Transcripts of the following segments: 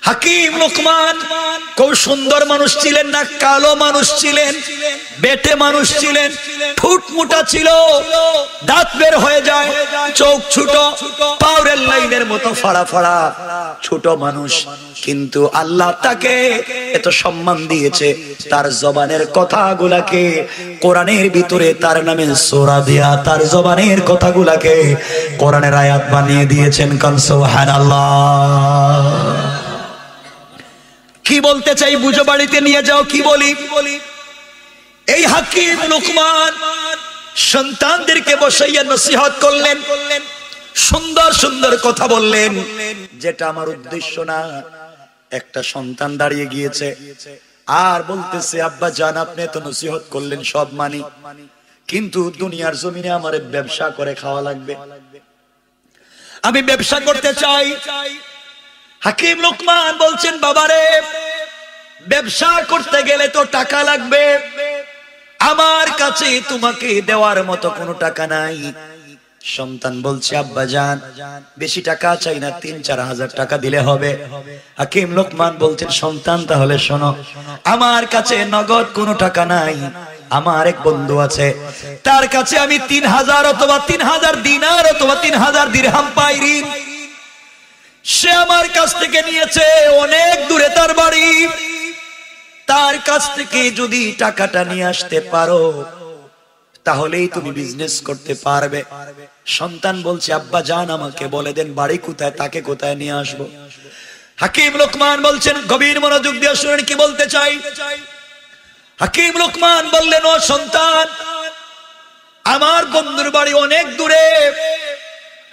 হাকিম লোকমান খুব সুন্দর মানুষ ছিলেন না, কালো মানুষ ছিলেন, বেটে মানুষ ছিলেন, ঠোঁট মোটা ছিল, দাঁত বের হয়ে যায়, চোখ ছোট, পাউরের লাইনের মতো ফাড়া ফাড়া, ছোট মানুষ। কিন্তু আল্লাহ তাকে এত সম্মান দিয়েছে, তার জবানের কথাগুলাকে কোরআনের ভিতরে তার নামে সূরা দিয়া তার জবানের কথাগুলাকে কোরআনের আয়াত বানিয়ে দিয়েছেন। কান সুবহানাল্লাহ। কি বলতে চাই বুঝো, বাড়িতে নিয়ে যাও। কি বলি? এই হাকিম লোকমান সন্তানদেরকে বসাইয়া নসিহত করলেন, সুন্দর সুন্দর কথা বললেন। যেটা আমার উদ্দেশ্য না, একটা সন্তান দাঁড়িয়ে গিয়েছে আর বলতেছে, আব্বা জান আপনি তো নসিহত করলেন, সব মানি, কিন্তু দুনিয়ার জমিনে আমার ব্যবসা করে খাওয়া লাগবে, আমি ব্যবসা করতে চাই। হাকিম লোকমান বলছেন, বাবারে ব্যবসা করতে গেলে তো টাকা লাগবে, আমার কাছে তোমাকে দেওয়ার মতো কোনো টাকা নাই। সন্তান বলছে, আব্বা জান বেশি টাকা চাই না, ৩-৪ হাজার টাকা দিলে হবে। হাকিম লোকমান বলছেন, সন্তান তাহলে শোনো, আমার কাছে নগদ কোনো টাকা নাই, আমার এক বন্ধু আছে, তার কাছে আমি ৩,০০০ অথবা ৩,০০০ দিনার অথবা ৩,০০০ দিরহাম পাই ঋণ। সে আমার কাছ থেকে নিয়েছে, অনেক দূরে তার বাড়ি, তার কাছ থেকে যদি টাকাটা নিয়ে আসতে পারো তাহলেই তুমি বিজনেস করতে পারবে। সন্তান বলছে, আব্বা জান আমাকে বলে দেন বাড়ি কোথায়, তাকে কোথায় নিয়ে আসবো। হাকিম লোকমান বলছেন, গভীর মনোযোগ দিয়ে শুনেন কি বলতে চাই। হাকিম লোকমান বললেন, ও সন্তান, আমার বন্ধুর বাড়ি অনেক দূরে,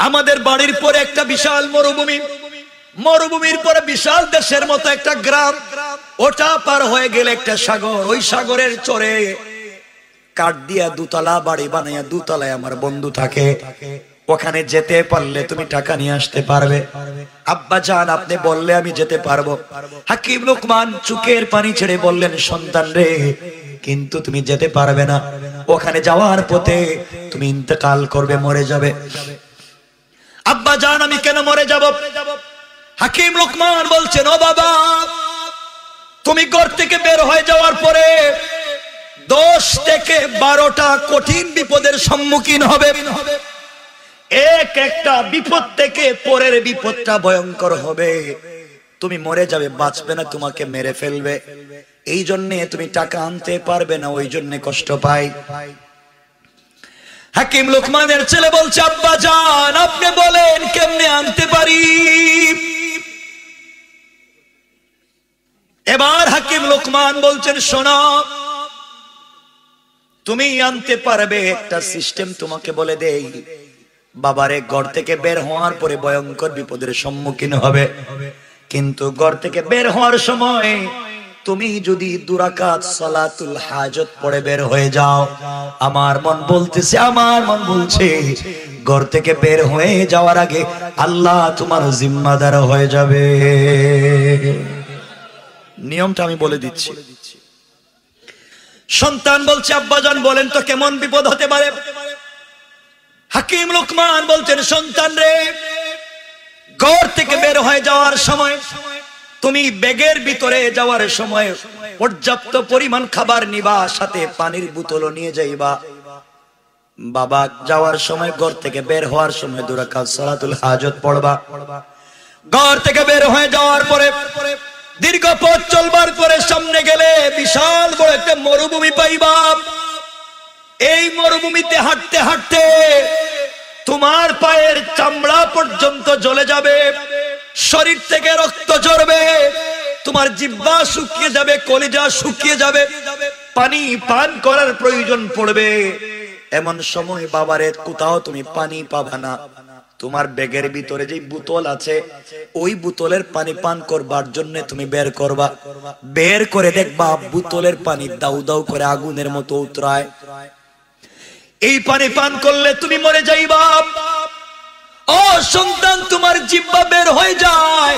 আমাদের বাড়ির পরে একটা বিশাল মরুভূমি, মরুভূমির পরে বিশাল দেশের মতো একটা গ্রাম, ওটা পার হয়ে গেলে একটা সাগর, ওই সাগরের চরে কাঠ দিয়া দুতলা বাড়ি বানাইয়া দুতলায় আমার বন্ধু থাকে, ওখানে যেতে পারলে তুমি টাকা নিয়ে আসতে পারবে। আব্বা জান আপনি বললে আমি যেতে পারবো। হাকিম লোকমান চোখের পানি ছেড়ে বললেন, সন্তান রে, কিন্তু তুমি যেতে পারবে না, ওখানে যাওয়ার পথে তুমি ইন্তেকাল করবে, মরে যাবে। আব্বা জান আমি কেন মরে যাব? হাকিম লোকমান বলছেন, ও বাবা, তুমি ঘর থেকে বের হয়ে যাওয়ার পরে 10 থেকে 12টা কঠিন বিপদের সম্মুখীন হবে। একটা বিপদ থেকে পরের বিপদটা ভয়ঙ্কর হবে, তুমি মরে যাবে, বাঁচবে না, তোমাকে মেরে ফেলবে। এই জন্য তুমি টাকা আনতে পারবে না, ওই জন্য কষ্ট পাই। হাকিম লোকমানের ছেলে বলছে, আব্বা জান আপনি বলেন কেমনে আনতে পারি? এবার হাকিম লোকমান বলছেন, শোনো, তুমি আনতে পারবে, একটা সিস্টেম তোমাকে বলে দেই। বাবারে ঘর থেকে বের হওয়ার পরে ভয়ঙ্কর বিপদের সম্মুখীন হবে, কিন্তু ঘর থেকে বের হওয়ার সময় তুমি যদি 2 রাকাত সালাতুল হাজত পড়ে বের হয়ে যাও, আমার মন বলতেছে, আমার মন বলছে, ঘর থেকে বের হয়ে যাওয়ার আগে আল্লাহ তোমার জিম্মাদার হয়ে যাবে। নিয়মটা আমি বলে দিচ্ছি। সন্তান বলছে, আব্বাজান বলেন তো কেমন বিপদ হতে পারে? হাকিম লোকমান বলছেন, সন্তান রে, ঘর থেকে বের হয়ে যাওয়ার সময় তুমি ব্যাগের ভিতরে যাওয়ার সময় পর্যাপ্ত পরিমাণ খাবার নিবা, সাথে পানির বোতলও নিয়ে যাইবা। বাবা যাওয়ার সময়, ঘর থেকে বের হওয়ার সময় 2 রাকাত সালাতুল হাজত পড়বা। ঘর থেকে বের হয়ে যাওয়ার পরে দীর্ঘ পথ চলবার পরে সামনে গেলে বিশাল বড় একটা মরুভূমি পাইবা। এই মরুভূমিতে হাঁটতে হাঁটতে তোমার পায়ের চামড়া পর্যন্ত জ্বলে যাবে, শরীর থেকে রক্ত ঝরবে, তোমার জিহ্বা শুকিয়ে যাবে, কলিজা শুকিয়ে যাবে, পানি পান করার প্রয়োজন পড়বে। এমন সময় বাবারে কোথাও তুমি পানি পাবা না। তোমার ব্যাগের ভিতরে যে বোতল আছে, ওই বোতলের পানি পান করবার জন্য তুমি বের করবা। বের করে দেখবা বোতলের পানি দাউ দাউ করে আগুনের মতো উতরায়। এই পানি পান করলে তুমি মরে যাইবা। ও সন্তান, তোমার জিহ্বা বের হয়ে যায়,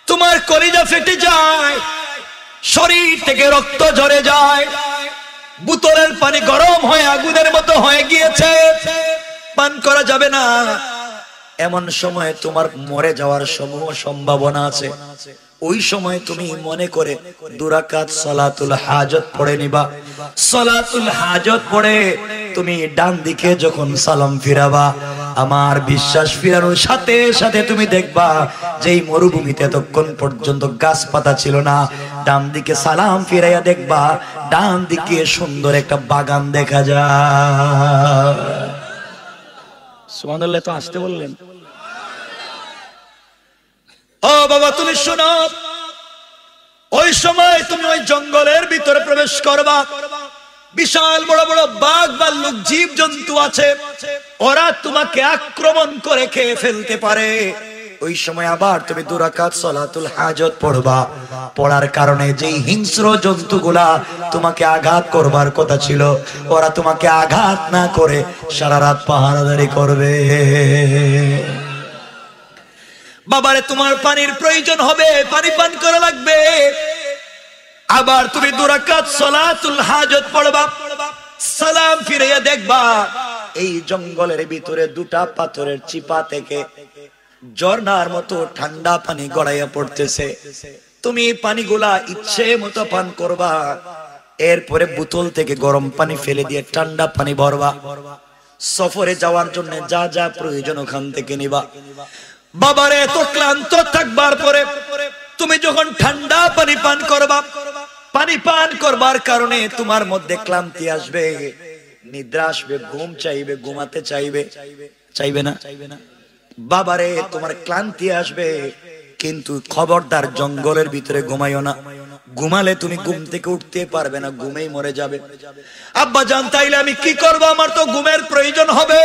তোমার কলিজা ফেটে যায়, শরীর থেকে রক্ত ঝরে যায়, বোতলের পানি গরম হয়ে আগুনের মতো হয়ে গিয়েছে, পান করা যাবে না। এমন সময় তোমার মরে যাওয়ার সম্ভাবনা আছে। ওই সময় তুমি মনে করে 2 রাকাত সালাতুল হাজত পড়ে নিবা। সালাতুল হাজত পড়ে তুমি ডান দিকে যখন সালাম ফিরাবা, আমার বিশ্বাস ফিরানোর সাথে সাথে তুমি দেখবা যেই মরুভূমিতে এতক্ষণ পর্যন্ত গাছপাতা ছিল না, ডান দিকে সালাম ফিরাইয়া দেখবা ডান দিকে সুন্দর একটা বাগান দেখা যায়। সুবহানাল্লাহ। তো আসতে বললেন। ও বাবা তুমি শোনো, ওই সময় তুমি ওই জঙ্গলের ভিতরে প্রবেশ করবা, বিশাল বড় বড় বাঘ ভাল্লুক জীব জন্তু আছে, ওরা তোমাকে আক্রমণ করে খেয়ে ফেলতে পারে। ওই সময় আবার তুমি 2 রাকাত সালাতুল হাজত পড়বা। পড়ার কারণে যেই হিংস্র জন্তুগুলা তোমাকে আঘাত করবার কথা ছিল, ওরা তোমাকে আঘাত না করে সারা রাত পাহারাদারি করবে। বাবারে তোমার পানির প্রয়োজন হবে, পানি পান করা লাগবে। আবার তুমি 2 রাকাত সালাতুল হাজত পড়বা, সালাম ফিরিয়ে দেখবা এই জঙ্গলের ভিতরে 2টা পাথরের চিপা থেকে ঝর্ণার মতো ঠান্ডা পানি গড়াইয়া পড়তেছে। তুমি পানিগুলা ইচ্ছে মতো পান করবা, এরপরে বোতল থেকে গরম পানি ফেলে দিয়ে ঠান্ডা পানি ভরবা। সফরে যাওয়ার জন্য যা যা প্রয়োজন ওখান থেকে নিবা। বাবারে এত ক্লান্ত থাকবার পরে তুমি যখন ঠান্ডা পানি পান করবা, পানি পান করবার কারণে তোমার মধ্যে ক্লান্তি আসবে, নিদ্রা আসবে, ঘুম চাইবে, ঘুমাতে চাইবে, চাইবে না? বাবারে তোমার ক্লান্তি আসবে, কিন্তু খবরদার জঙ্গলের ভিতরে ঘুমাইও না। ঘুমালে তুমি ঘুম থেকে উঠতে পারবে না, ঘুমেই মরে যাবে। আব্বা জান তাইলে আমি কি করব? আমার তো ঘুমের প্রয়োজন হবে।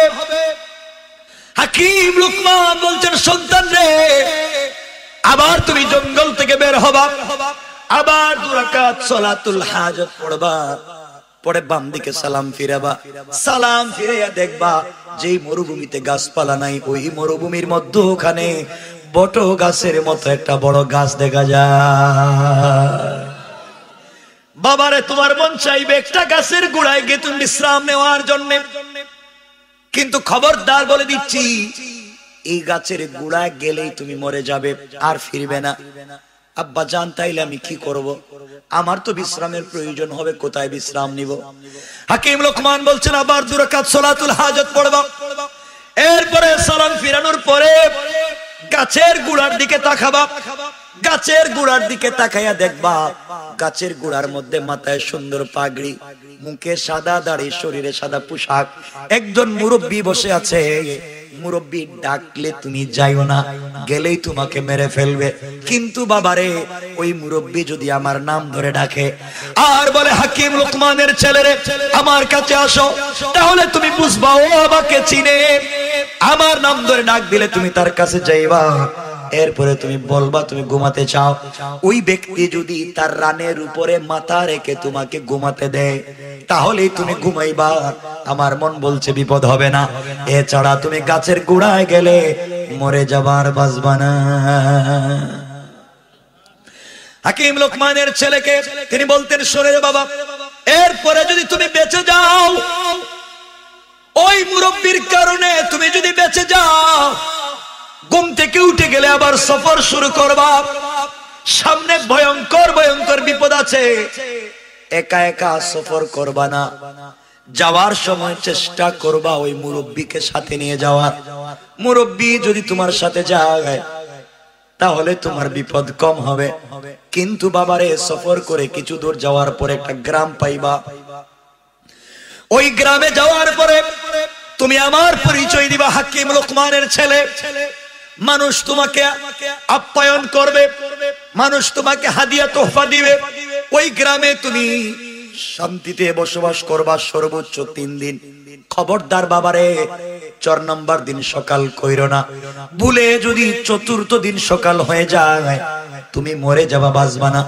হাকিম লুকমান বলছেন, সন্তান রে, আবার তুমি জঙ্গল থেকে বের হবা, আবার 2 রাকাত সালাতুল হাজত পড়বা, পরে বাম দিকে সালাম ফিরাবা। সালাম ফিরাইয়া দেখবা যেই মরুভূমিতে গাছপালা নাই, ওই মরুভূমির মধ্যে ওখানে বট গাছের মতো একটা বড় গাছ দেখা যায়। বাবারে তোমার মন চাইবে একটা গাছের গোড়ায় গিয়ে তুমি বিশ্রাম নেওয়ার জন্য, কিন্তু খবরদার বলে দিচ্ছি এই গাছের গোড়ায় গেলেই তুমি মরে যাবে, আর ফিরবে না। আব্বা জান তাইলে আমি কি করব? আমার তো বিশ্রামের প্রয়োজন হবে, কোথায় বিশ্রাম নিব? হাকিম লোকমান বলছেন, আবার 2 রাকাত সালাতুল হাজত পড়বা। এরপরে সালাম ফিরানোর পরে গাছের গোড়ার দিকে তাকাবা। গাছের গোড়ার দিকে তাকাইয়া দেখবা গাছের গোড়ার মধ্যে মাথায় সুন্দর পাগড়ি, মুখে সাদা দাড়ি, শরীরে সাদা পোশাক, একজন মুরব্বী বসে আছে। মুরব্বী ডাকলে তুমি যাইও না, গেলেই তোমাকে মেরে ফেলবে। কিন্তু বাবারে ওই মুরব্বী যদি আমার নাম ধরে ডাকে আর বলে, হাকিম লোকমানের ছেলেরে আমার কাছে আসো, তাহলে তুমি বুঝবা ও আমাকে চিনে। আমার নাম ধরে ডাক দিলে তুমি তার কাছে যাইবা, এরপরে তুমি বলবা তুমি ঘুমাতে চাও। ওই ব্যক্তি যদি তার রানের উপরে মাথা রেখে তোমাকে ঘুমাতে দেয়, তাহলেই তুমি ঘুমাইবা। আমার মন বলছে বিপদ হবে না। এছাড়া তুমি গাছের গোড়ায় গেলে মরে যাবার বাঁচবা না। হাকিম লোকমানের ছেলেকে তিনি বলতেন, শোনে বাবা, এরপরে যদি তুমি বেঁচে যাও, ওই মুরব্বির কারণে তুমি যদি বেঁচে যাও, ঘুম থেকে উঠে গেলে আবার সফর শুরু করবা, সামনে ভয়ঙ্কর ভয়ঙ্কর বিপদ আছে। একা একা সফর করবা না, যাওয়ার সময় চেষ্টা করবা ওই মুরব্বিকে সাথে নিয়ে যাওয়ার। মুরব্বি যদি তোমার সাথে যায় তাহলে তোমার বিপদ কম হবে। কিন্তু বাবারে সফর করে কিছু দূর যাওয়ার পরে একটা গ্রাম পাইবা। ওই গ্রামে যাওয়ার পরে তুমি আমার পরিচয় দিবা, হাকিম লোকমানের ছেলে। মানুষ তোমাকে আপ্যায়ন করবে, মানুষ তোমাকে হাদিয়া তোহফা দিবে। ওই গ্রামে তুমি শান্তিতে বসবাস করবা সর্বোচ্চ 3 দিন। খবরদার বাবারে 4 নম্বর দিন সকাল কইরো না। ভুলে যদি 4র্থ দিন সকাল হয়ে যায় তুমি মরে যাবা, বাঁচবা না।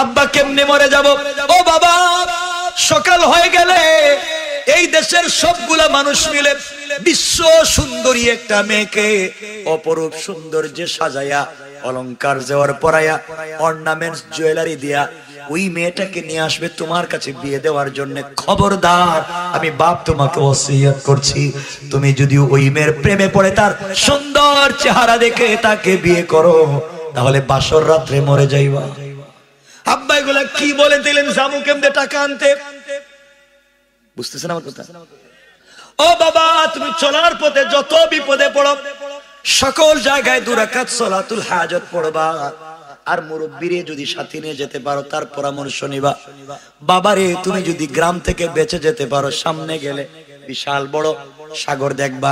আব্বা কেমনে মরে যাব? ও বাবা, সকাল হয়ে গেলে এই দেশের সবগুলা মানুষ মিলে বিশ্ব সুন্দরী একটা মেয়েকে অপরূপ সৌন্দর্যে সাজাইয়া, অলংকার জেওয়ার পরাইয়া, অর্নামেন্টস জুয়েলারি দিয়া ওই মেয়েটাকে নিয়ে আসবে তোমার কাছে বিয়ে দেওয়ার জন্য। খবরদার, আমি বাপ তোমাকে ওসিয়ত করছি, তুমি যদি ওই মেয়ের প্রেমে পড়ে তার সুন্দর চেহারা দেখে তাকে বিয়ে করো, তাহলে বাসর রাত্রে মরে যাইবা। আব্বা এগুলা কি বলে দিলেন? জামু কেমনে টাকা আনতে? বুঝতেছেন আমার কথা? ও বাবা, তুমি চলার পথে যত বিপদে পড়ো, সকল জায়গায় 2 রাকাত সালাতুল হাজত পড়বা। আর মুরব্বিরে যদি সাথে নিয়ে যেতে পারো, তার পরামর্শ নিবা। বাবারে, তুমি যদি গ্রাম থেকে বেঁচে যেতে পারো, সামনে গেলে বিশাল বড় সাগর দেখবা।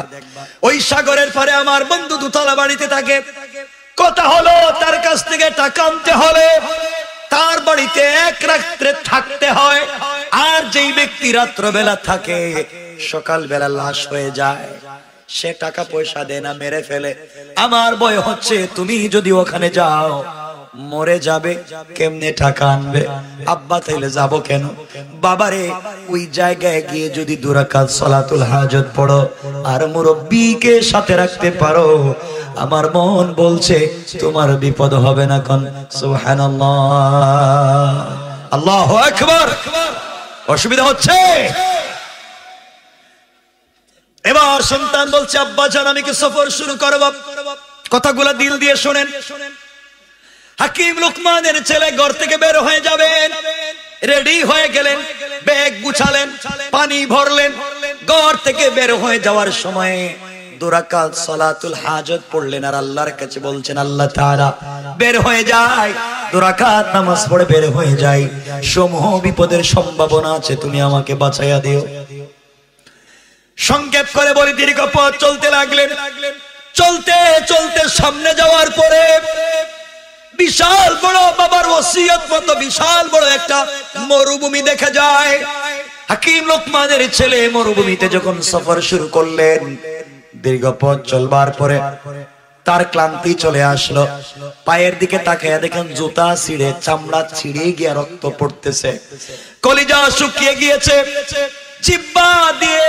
ওই সাগরের পারে আমার বন্ধু দুতলা বাড়িতে থাকে। কথা হলো, তার কাছ থেকে টাকা আনতে হলে তার বাড়িতে 1 রাত্রে থাকতে হয়। আর যেই ব্যক্তি রাত্রবেলা থাকে, সকালবেলা লাশ হয়ে যায়, সে টাকা পয়সা দেয় না, মেরে ফেলে। আমার ভয় হচ্ছে তুমি যদি ওখানে যাও মরে যাবে, কেমনে টাকা আনবে? আব্বা তাইলে যাব কেন? বাবারে, ওই জায়গায় গিয়ে যদি 2 রাকাত সালাতুল হাজত পড়ো আর মুরব্বিকে সাথে রাখতে পারো, আমার মন বলছে তোমার বিপদ হবে না। কোন সুবহানাল্লাহ, আল্লাহু আকবার। অসুবিধা হচ্ছে? এবার সন্তান বলছে, আব্বা জান আমি কি সফর শুরু করব? কথাগুলো দিল দিয়ে শুনেন। হাকিম লুকমানের ছেলে ঘর থেকে বের হয়ে যাবেন, রেডি হয়ে গেলেন, ব্যাগ গুছালেন, পানি ভরলেন। ঘর থেকে বের হয়ে যাওয়ার সময় 2 রাকাত সালাতুল হাজত পড়লেন আর আল্লাহর কাছে বলছেন, আল্লাহ তাআলা বের হয়ে যায়, 2 রাকাত নামাজ পড়ে বের হয়ে যায়, সমূহ বিপদের সম্ভাবনা আছে, তুমি আমাকে বাঁচাইয়া দিও। সংক্ষেপ করে বলি, দীর্ঘ পথ চলতে লাগলেন। চলতে চলতে সামনে যাওয়ার পরে বিশাল বড়, বাবার ওসিয়ত মতো বিশাল বড় একটা মরুভূমি দেখা যায়। হাকিম লোকমানের ছেলে মরুভূমিতে যখন সফর শুরু করলেন, দীর্ঘ পথ চলবার পরে তার ক্লান্তি চলে আসলো। পায়ের দিকে তাকায়া দেখেন জুতা ছিঁড়ে, চামড়া ছিঁড়ে গিয়ে রক্ত পড়তেছে, কলিজা শুকিয়ে গিয়েছে, জিহ্বা দিয়ে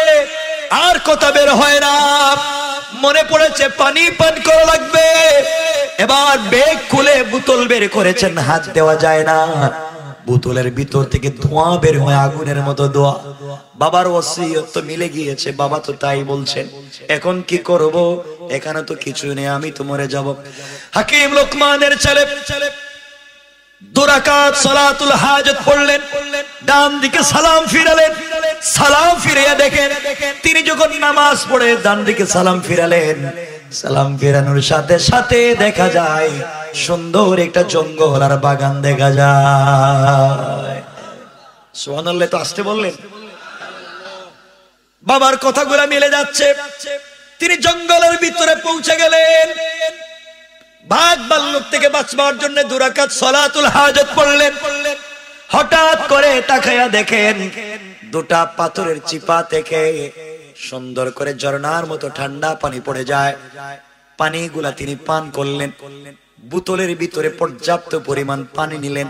আর কথা বের হয় না। মনে পড়েছে পানি পান করা লাগবে। এবার ব্যাগ খুলে বোতল বের করেছেন, হাত দেওয়া যায় না। বোতলের ভিতর থেকে ধোঁয়া বের হয়, আগুনের মতো ধোঁয়া। বাবার ওসিয়ত তো মিলে গিয়েছে, বাবা তো তাই বলছেন। এখন কি করব? এখানে তো কিছু নেই, আমি তো মরে যাব। হাকিম লোকমানের ছেলে 2 রাকাত সালাতুল হাজত পড়লেন, ডান দিকে সালাম ফিরালেন। সালাম ফিরিয়ে দেখেন, তিনি যখন নামাজ পড়ে ডান দিকে সালাম ফিরালেন, সালাম ফিরানোর সাথে সাথে দেখা যায় সুন্দর একটা জঙ্গল আর বাগান দেখা যায়। সুবহানাল্লাহ, তো আসতে বললেন। বাবার কথাগুলো মিলে যাচ্ছে। তিনি জঙ্গলের ভিতরে পৌঁছে গেলেন। বাঘ ভাল্লুক থেকে বাঁচবার জন্য 2 রাকাত সালাতুল হাজত পড়লেন। হঠাৎ করে তাকায়া দেখেন 2টা পাথরের চিপা থেকে সুন্দর করে ঝর্ণার মতো ঠান্ডা পানি পড়ে যায়। পানিগুলা তিনি পান করলেন। বোতলের ভিতরে পর্যাপ্ত পরিমাণ পানি নিলেন।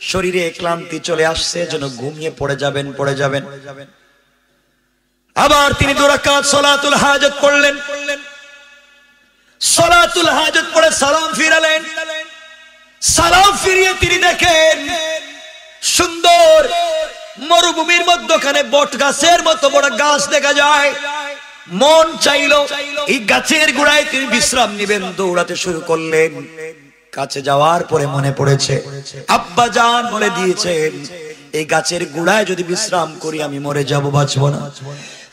শরীরে ক্লান্তি চলে আসছে, যেন ঘুমিয়ে পড়ে যাবেন। আবার তিনি 2 রাকাত সালাতুল হাজত পড়লেন। সালাতুল হাজত পড়ে সালাম ফিরালেন। সালাম ফিরিয়ে তিনি দেখেন সুন্দর মরুভূমির মধ্যখানে বট গাছের মতো বড় গাছ দেখা যায়। মন চাইলো এই গাছের গোড়ায় তিনি বিশ্রাম নেবেন, দৌড়াতে শুরু করলেন। কাছে যাওয়ার পরে মনে পড়েছে আব্বা জান বলে দিয়েছেন, এই গাছের গোড়ায় যদি বিশ্রাম করি আমি মরে যাব, বাঁচবো না।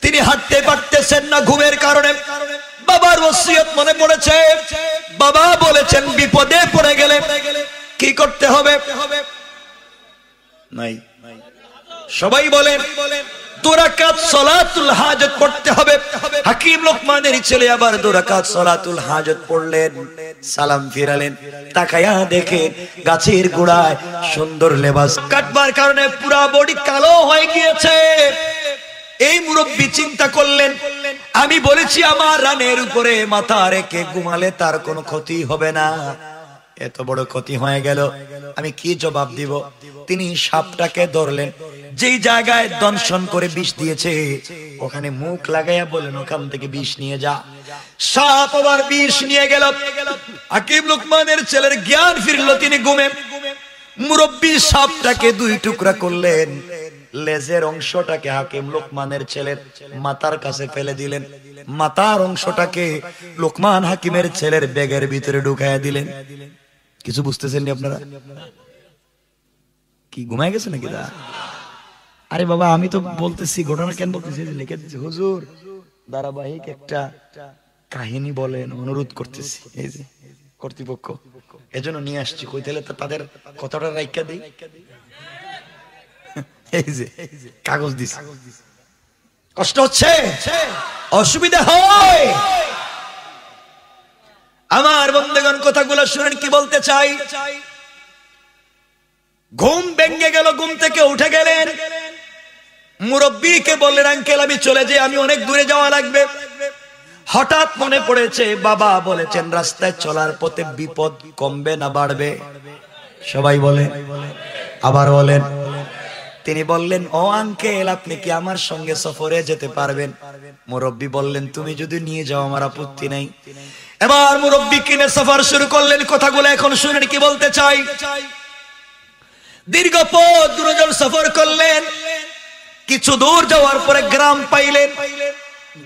তিনি হাঁটতে পারতেছেন না ঘুমের কারণে। বাবার ওসিয়ত মনে পড়েছে, বাবা বলেছেন বিপদে পড়ে গেলে কি করতে হবে? নাই, সবাই বলেন 2 রাকাত সালাতুল হাজত পড়তে হবে। হাকিম লোকমানের ছেলে আবার 2 রাকাত সালাতুল হাজত পড়লেন, সালাম ফিরালেন। তাকায়া দেখে গাছের গোড়ায় সুন্দর লেবাস কাটবার কারণে পুরা বডি কালো হয়ে গিয়েছে। এই মুরব্বি চিন্তা করলেন, আমি বলেছি আমার রানের উপরে মাথা রেখে ঘুমালে তার কোনো ক্ষতি হবে না, এত বড় ক্ষতি হয়ে গেল, আমি কি জবাব দিব? তিনি সাপটাকে ধরলেন, যেই জায়গায় দংশন করে বিষ দিয়েছে ওখানে মুখ লাগাইয়া বলেন ওখান থেকে বিষ নিয়ে যা। সাপ আবার বিষ নিয়ে গেল। হাকিম লোকমানের ছেলের জ্ঞান ফিরল, তিনি ঘুমে মুরব্বী সাপটাকে দুই টুকরা করলেন, লেজের অংশটাকে হাকিম লোকমানের ছেলের মাথার কাছে ফেলে দিলেন, মাথার অংশটাকে লোকমান হাকিমের ছেলের ব্যাগের ভিতরে ঢুকাইয়া দিলেন। কিছু বুঝতেছেন আপনারা? কি ঘুমায় গেছে নাকি? আরে বাবা, আমি তো বলতেছি ঘটনা কেন বলতেছি, লিখে দিচ্ছি। হুজুর ধারাবাহিক একটা কাহিনী বলেন, অনুরোধ করতেছি এই যে কর্তৃপক্ষ, এজন্য নিয়ে আসছি। কই তাহলে তো তাদের কথাটা রাইখা দিই। এই যে কাগজ দিস, কষ্ট হচ্ছে, অসুবিধা হয়। আমার বন্ধুগণ কথাগুলো শুনেন, কি বলতে চাই। ঘুম ভেঙে গেল, ঘুম থেকে উঠে গেলেন, মুরব্বীকে বললেন আঙ্কেল আমি চলে যাই, আমি অনেক দূরে যাওয়া লাগবে। হঠাৎ মনে পড়েছে বাবা বলেছেন রাস্তায় চলার পথে বিপদ কমবে না বাড়বে? সবাই বলে, আবার বলেন। তিনি বললেন ও আঙ্কেল আপনি কি আমার সঙ্গে সফরে যেতে পারবেন? মুরব্বী বললেন তুমি যদি নিয়ে যাও আমার আপত্তি নাই। এবার মুরব্বী কিনে সফর শুরু করলেন। কথাগুলো এখন শুনেন কি বলতে চাই। দীর্ঘ পথ দুজন সফর করলেন। কিছু দূর যাওয়ার পরে গ্রাম পাইলেন।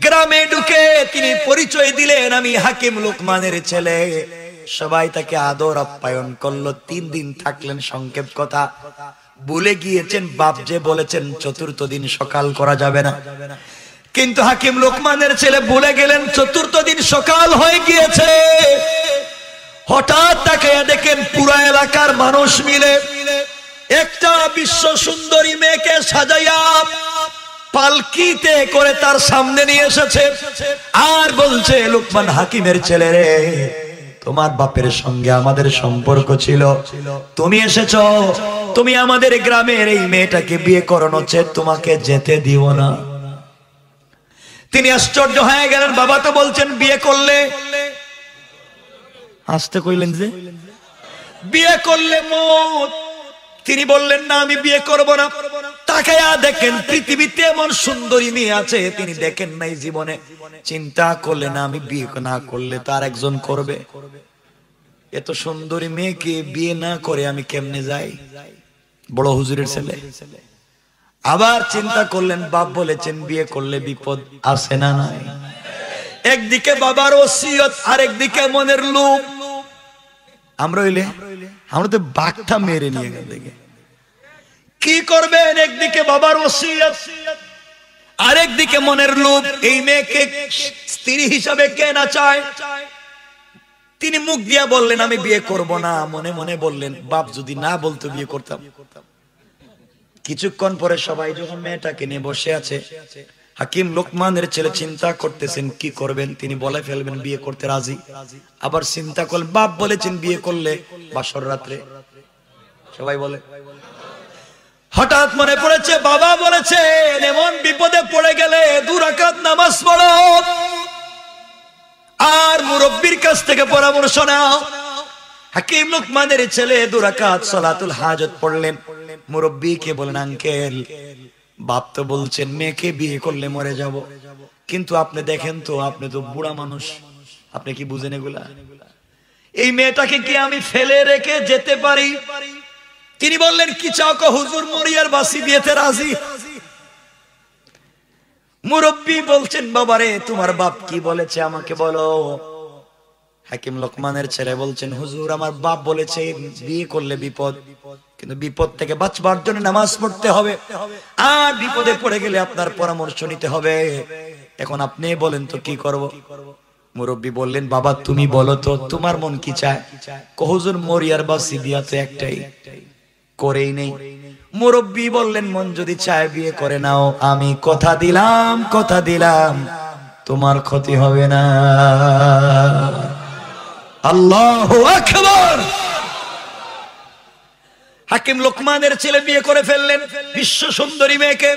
গ্রামে ঢুকে তিনি পরিচয় দিলেন আমি হাকিম লোকমানের ছেলে। সবাই তাকে আদর আপ্যায়ন করলো। 3 দিন থাকলেন। সংক্ষেপ কথা, ভুলে গিয়েছেন বাপ যে বলেছেন চতুর্থ দিন সকাল করা যাবে না, কিন্তু হাকিম লোকমানের ছেলে ভুলে গেলেন চতুর্থ দিন সকাল হয়ে গিয়েছে। হঠাৎ তাকে দেখেন পুরো এলাকার মানুষ মিলে একটা বিশ্ব সুন্দরী মেয়েকে সাজাইয়া পালকিতে করে তার সামনে নিয়ে এসেছে, আর বলছে লোকমান হাকিমের ছেলে রে, তোমার বাপের সঙ্গে আমাদের সম্পর্ক ছিল, তুমি এসেছো, তুমি আমাদের গ্রামের এই মেয়েটাকে বিয়ে করানো চেয়ে তোমাকে যেতে দিব না। তিনি আশ্চর্য হয়ে গেলেন। বাবা তো বলছেন বিয়ে করলে, আসতে কইলেন যে বিয়ে করলে মত। তিনি বললেন না আমি বিয়ে করব না। তাকায়া দেখেন পৃথিবীতে এমন সুন্দরী মেয়ে আছে তিনি দেখেন নাই জীবনে। চিন্তা করলেন আমি বিয়ে না করলে তার একজন করবে। এত সুন্দরী মেয়েকে বিয়ে না করে আমি কেমনে যাই? বড় হুজুরের ছেলে। আবার চিন্তা করলেন বাপ বলেছেন বিয়ে করলে বিপদ আছে না নাই। একদিকে বাবার ওসিয়ত, আরেকদিকে মনের লোভ। আমরা হইলে আমরা তো বাঘটা মেরে নিয়ে গেল। দেখে কি করবেন? একদিকে বাবার ওসিয়ত, আরেকদিকে মনের লোভ। এই মেয়েকে স্ত্রী হিসাবে কে না চায়? তিনি মুখ দিয়া বললেন আমি বিয়ে করব না। মনে মনে বললেন বাপ যদি না বলতো বিয়ে করতাম। কিছুক্ষণ পরে সবাই যখন মেয়েটাকে নিয়ে বসে আছে, হাকিম লোকমানের ছেলে চিন্তা করতেছেন কি করবেন। তিনি বলে ফেলবেন বিয়ে করতে রাজি। আবার চিন্তা করলেন বাপ বলেছেন বিয়ে করলে বাসর রাত্রে। সবাই বলে। হঠাৎ মনে পড়েছে বাবা বলেছেন এমন বিপদে পড়ে গেলে 2 রাকাত নামাজ পড়ো আর মুরব্বির কাছ থেকে পরামর্শ নাও। হাকিম লোকমানের ছেলে 2 রাকাত সালাতুল হাজত পড়লেন। মুরব্বিকে বলেন আঙ্কেল বাপ তো বলছেন মেয়েকে বিয়ে করলে মরে যাব, কিন্তু আপনি দেখেন তো আপনি তো বুড়া মানুষ, আপনি কি বুঝেন এগুলা? এই মেয়েটাকে কি আমি ফেলে রেখে যেতে পারি? তিনি বললেন কি চাও কো হুজুর, মরিয়ার বাসি বিয়েতে রাজি। মুরব্বি বলছেন বাবারে তোমার বাপ কি বলেছে আমাকে বলো। হাকিম লোকমানের ছেলে বলছেন হুজুর আমার বাপ বলেছে বিয়ে করলে বিপদ, কিন্তু বিপদ থেকে বাঁচবার জন্য নামাজ পড়তে হবে, আর বিপদে পড়ে গেলে আপনার পরামর্শ নিতে হবে। এখন আপনি বলেন তো কি করব? মুরব্বি বললেন বাবা তুমি বলো তো তোমার মন কি চায়? হুজুর মরিয়ার বাসি বিয়া তো একটাই, করেই নেই। মুরব্বি বললেন মন যদি চায় বিয়ে করে নাও, আমি কথা দিলাম তোমার ক্ষতি হবে না। আল্লাহু আকবার। হাকিম লোকমানের ছেলে বিয়ে করে ফেললেন বিশ্ব সুন্দরী মেয়েকে,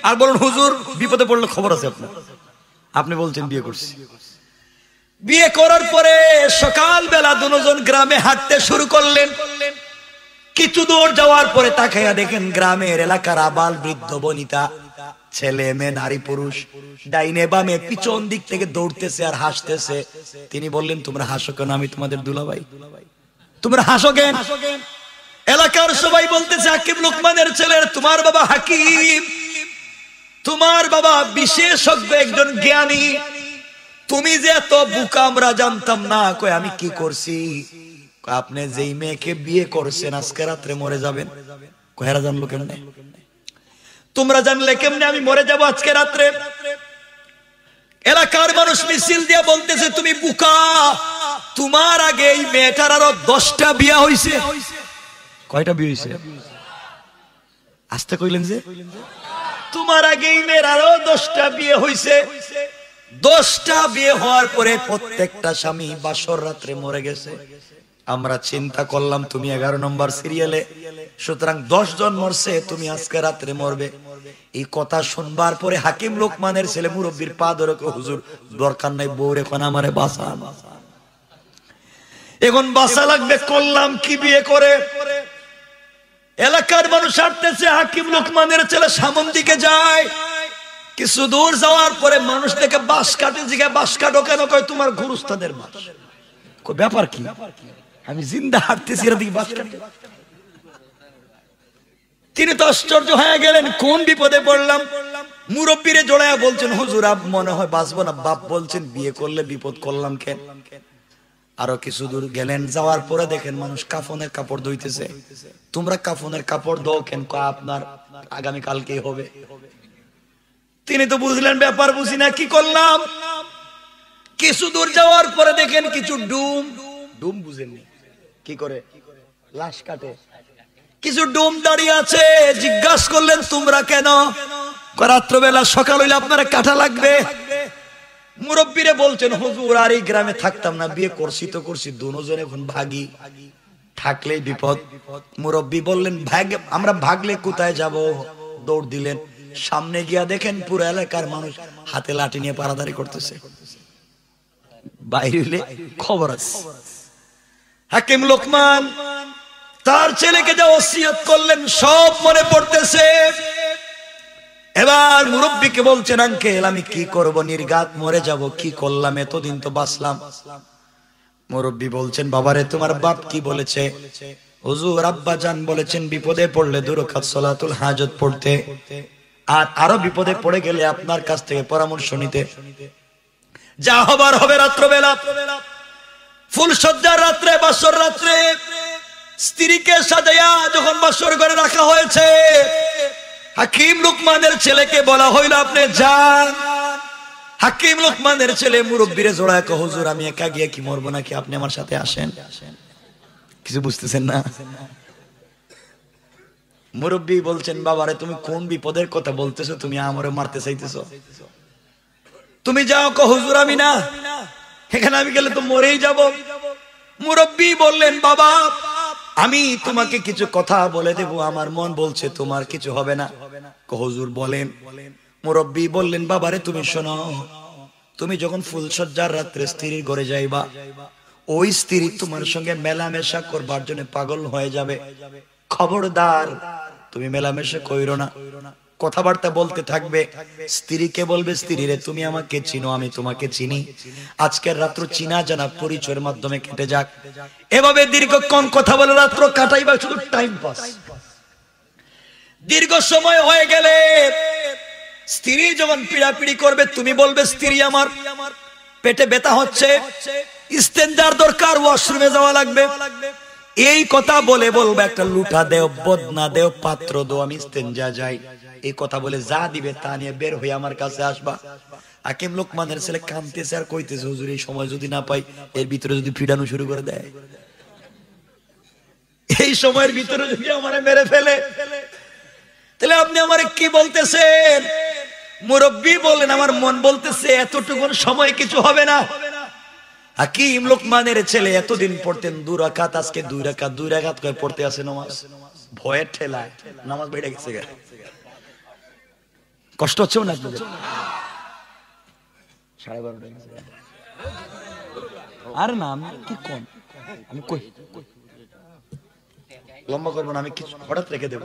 আর বলুন হুজুর বিপদে পড়লে খবর আছে আপনার, আপনি বলছেন বিয়ে করছি। বিয়ে করার পরে সকাল বেলা দুজন গ্রামে হাঁটতে শুরু করলেন। কিছু দূর যাওয়ার পরে তাকাইয়া দেখেন গ্রামের এলাকার আবাল বৃদ্ধ বনিতা, ছেলে মেয়ে নারী পুরুষ ডাইনে বামে পিছন দিক থেকে দৌড়তেছে আর হাসতেছে। তিনি বললেন তোমরা হাসো কেন? আমি তোমাদের দুলাভাই, তোমরা হাসো কেন? এলাকার সবাই বলতেছে হাকিম লোকমানের ছেলে, তোমার বাবা হাকিম, তোমার বাবা বিশেষজ্ঞ একজন জ্ঞানী, তুমি যে এত বোকা আমরা জানতাম না। কয় আমি কি করছি? আপনি যেই মেয়েকে বিয়ে করছেন আজকে রাত্রে মরে যাবেন। কয়রা জানলো কেমনে? তোমরা জানলে কেমনে আমি মরে যাব আজকে রাত্রে? এলাকার মানুষ মিছিল দিয়ে বলতেছে তুমি বোকা, তোমার আগে এই মেয়েটার আরো 10টা বিয়ে হইছে। কয়টা বিয়ে হইছে? আস্তে কইলেন যে তোমার আগে এই মেয়ের আরো 10টা বিয়ে হইছে। 10টা বিয়ে হওয়ার পরে প্রত্যেকটা স্বামী বাসর রাত্রে মরে গেছে। আমরা চিন্তা করলাম তুমি 11 নম্বর সিরিয়ালে, সুতরাং 10 জন মরছে, তুমি আজকে রাত্রে মরবে। এই কথা শুনবার পরে হাকিম লোকমানের ছেলে মুরব্বির পা ধরে, হুজুর দরকার নাই, বউর এখন আমারে বাঁচান, এখন বাঁচা লাগবে, করলাম কি বিয়ে করে? এলাকার মানুষ আসতেছে, হাকিম লোকমানের ছেলে সামন দিকে যায়। কিছু দূর যাওয়ার পরে মানুষ দেখে বাঁশ কাটে, জিগে বাঁশ কাটো কেন? কয় তোমার গুরুস্তাদের বাঁশ। ব্যাপার কি? আমি জিন্দা হাঁটতেছি, এর দিকে বাঁশ কাটে। তিনি তো আশ্চর্য হয়ে গেলেন, কোন বিপদে পড়লাম। মুরব্বীরে জড়ায়া বলছেন, হুজুর আপ মনে হয় বাঁচবো না। বাপ বলছেন বিয়ে করলে বিপদ করলাম কেন? আরো কিছু দূর গেলেন, যাওয়ার পরে দেখেন মানুষ কাফনের কাপড় ধুইতেছে। তোমরা কাফনের কাপড় দাও কেন? আপনার আগামী কালকেই হবে। তিনি তো বুঝলেন ব্যাপার বুঝি না, কি করলাম। কিছু দূর যাওয়ার পরে দেখেন কিছু ডুম, ডুম বুঝেননি কি করে লাশ কাটে, কিছু ডুম দাঁড়িয়ে আছে। জিজ্ঞাসা করলেন তোমরা কেন? রাত্রবেলা সকাল হইলে আপনারা কাটা লাগবে। মুরব্বীরে বলছেন, হুজুর আর এই গ্রামে থাকতাম না, বিয়ে করছি তো করছি, দুজন এখন ভাগি, থাকলেই বিপদ। মুরব্বী বললেন, আমরা ভাগলে কোথায় যাব? দৌড় দিলেন, সামনে গিয়া দেখেন পুরো এলাকার মানুষ হাতে লাঠি নিয়ে পারাদারি করতেছে। বাইরে খবর আছে। হাকিম লোকমান তার ছেলেকে যা ওসিয়ত করলেন সব মনে পড়তেছে। এবার মুরব্বীকে বলছেন, আঙ্কেল আমি কি করব? নির্ঘাত মরে যাব, কি করলাম? এতদিন তো বাঁচলাম। মুরব্বী বলছেন, বাবারে তোমার বাপ কি বলেছে? হুজুর আব্বা জান বলেছেন বিপদে পড়লে 2 রাকাত সালাতুল হাজত পড়তে, আর আরো বিপদে পড়ে গেলে আপনার কাছ থেকে পরামর্শ নিতে। যা হবার হবে। রাত্রবেলা ফুলসজ্জার রাত্রে, বাসর রাত্রে স্ত্রীকে সাজাইয়া যখন বাসর ঘরে রাখা হয়েছে, হাকিম লোকমানের ছেলেকে বলা হইল আপনি যান। হাকিম লোকমানের ছেলে মুরব্বীরে জোড়ায় কয়, হুজুর আমি একা গিয়ে কি মরবো নাকি? আপনি আমার সাথে আসেন। কিছু বুঝতেছেন না? মুরব্বী বলছেন, বাবারে তুমি কোন বিপদের কথা বলতেছো? তুমি আমারে মারতে চাইতেছো? তুমি যাও। কয় হুজুর আমি না, এখানে আমি গেলে তো মরেই যাব। মুরব্বী বললেন, বাবা আমি তোমাকে কিছু কথা বলে দেব, আমার মন বলছে তোমার কিছু হবে না। হুজুর বলেন। মুরব্বী বললেন, বাবারে তুমি শোনো, তুমি যখন ফুলসজ্জার রাত্রে স্ত্রীর ঘরে যাইবা, ওই স্ত্রী তোমার সঙ্গে মেলামেশা করবার জন্য পাগল হয়ে যাবে। খবরদার তুমি মেলামেশা কইরো না, কথাবার্তা বলতে থাকবে। স্ত্রীকে বলবে, স্ত্রী রে তুমি আমাকে চিনো, আমি তোমাকে চিনি, আজকের রাত্র চিনা জানা পরিচয়ের মাধ্যমে কেটে যাক। এভাবে দীর্ঘক্ষণ কথা বলে রাত্র কাটাইবা, শুধু টাইম পাস। দীর্ঘ সময় হয়ে গেলে স্ত্রী যখন পিড়াপিড়ি করবে, তুমি বলবে, স্ত্রী আমার পেটে ব্যথা হচ্ছে, ইস্তেঞ্জার দরকার, ওয়াশরুমে যাওয়া লাগবে। এই কথা বলে বলবে, একটা লুটা দেও, বদনা দেও, পাত্র দো, আমি ইস্তেঞ্জা যাই। এই কথা বলে যা দিবে তা নিয়ে বের হয়ে আমার কাছে আসবা। হাকিম লোকমানের ছেলে কাঁদতেছে আর কইতেছে, হুজুর এই সময় যদি না পাই, এর ভিতরে যদি ফিডানো শুরু করে দেয়, এই সময়ের ভিতরে যদি আমারে মেরে ফেলে, তাহলে আপনি আমারে কি বলতেছেন? মুরব্বী বলেন, আমার মন বলতেছে এতটুকুন সময় কিছু হবে না। হাকিম লোকমানের ছেলে এতদিন পড়তেন 2 রাকাত, আজকে 2 রাকাত করে পড়তে আসে নামাজ। ভয়ের ঠেলায় নামাজ বেড়ে গেছে। কষ্ট হচ্ছে না? 12:30 আর না, আমি কি কম, আমি কই লম্বা করবো না, আমি কিছু হঠাৎ রেখে দেব।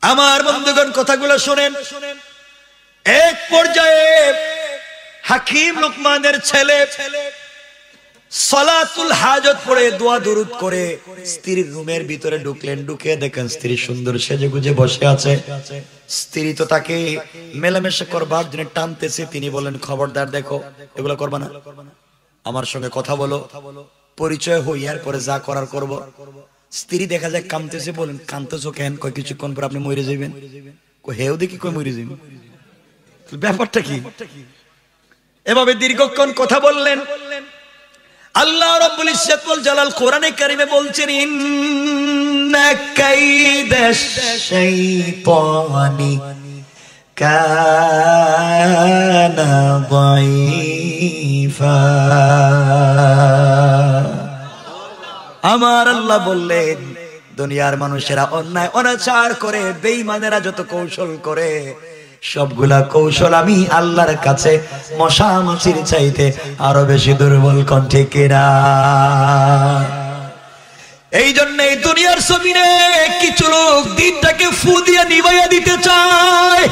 আমার বন্ধুগণ কথাগুলো শুনেন। এক পর্যায়ে হাকিম লোকমানের ছেলে সালাতুল হাজত পড়ে দোয়া দুরুদ করে স্ত্রীর রুমের ভিতরে ঢুকলেন। ঢুকে দেখেন স্ত্রী সুন্দর সেজেগুজে বসে আছে। স্ত্রী তো তাকে মেলামেশা করবার জন্য টানতেছে। তিনি বলেন, খবরদার, দেখো এগুলো করবা না, আমার সঙ্গে কথা বলো, পরিচয় হই, এরপরে যা করার করব। স্ত্রী দেখা যায় কাঁদতেছে। বলেন, কাঁদতেছো কেন? কয় কিছুক্ষণ পর আপনি মরে যাবেন। হেউ দেখি কই মরে যাবেন, ব্যাপারটা কি? এভাবে দীর্ঘক্ষণ কথা বললেন। আল্লাহ রাব্বুল ইজ্জত ওয়াল জালাল কোরআনে কারিমে বলছেন, ইন্না কাইদাশ শাইতানি কানা দাঈফা। আমার আল্লাহ বললেন, দুনিয়ার মানুষেরা অন্যায় অনাচার করে, বেঈমানেরা যত কৌশল করে, সবগুলা কৌশল আমি আল্লাহর কাছে মশা মাছির চাইতে আরো বেশি দুর্বল। কোন ঠিক কিনা? এই জন্য এই দুনিয়ার জমিনে কিছু লোক দিনটাকে ফু দিয়ে নিভাইয়া দিতে চায়।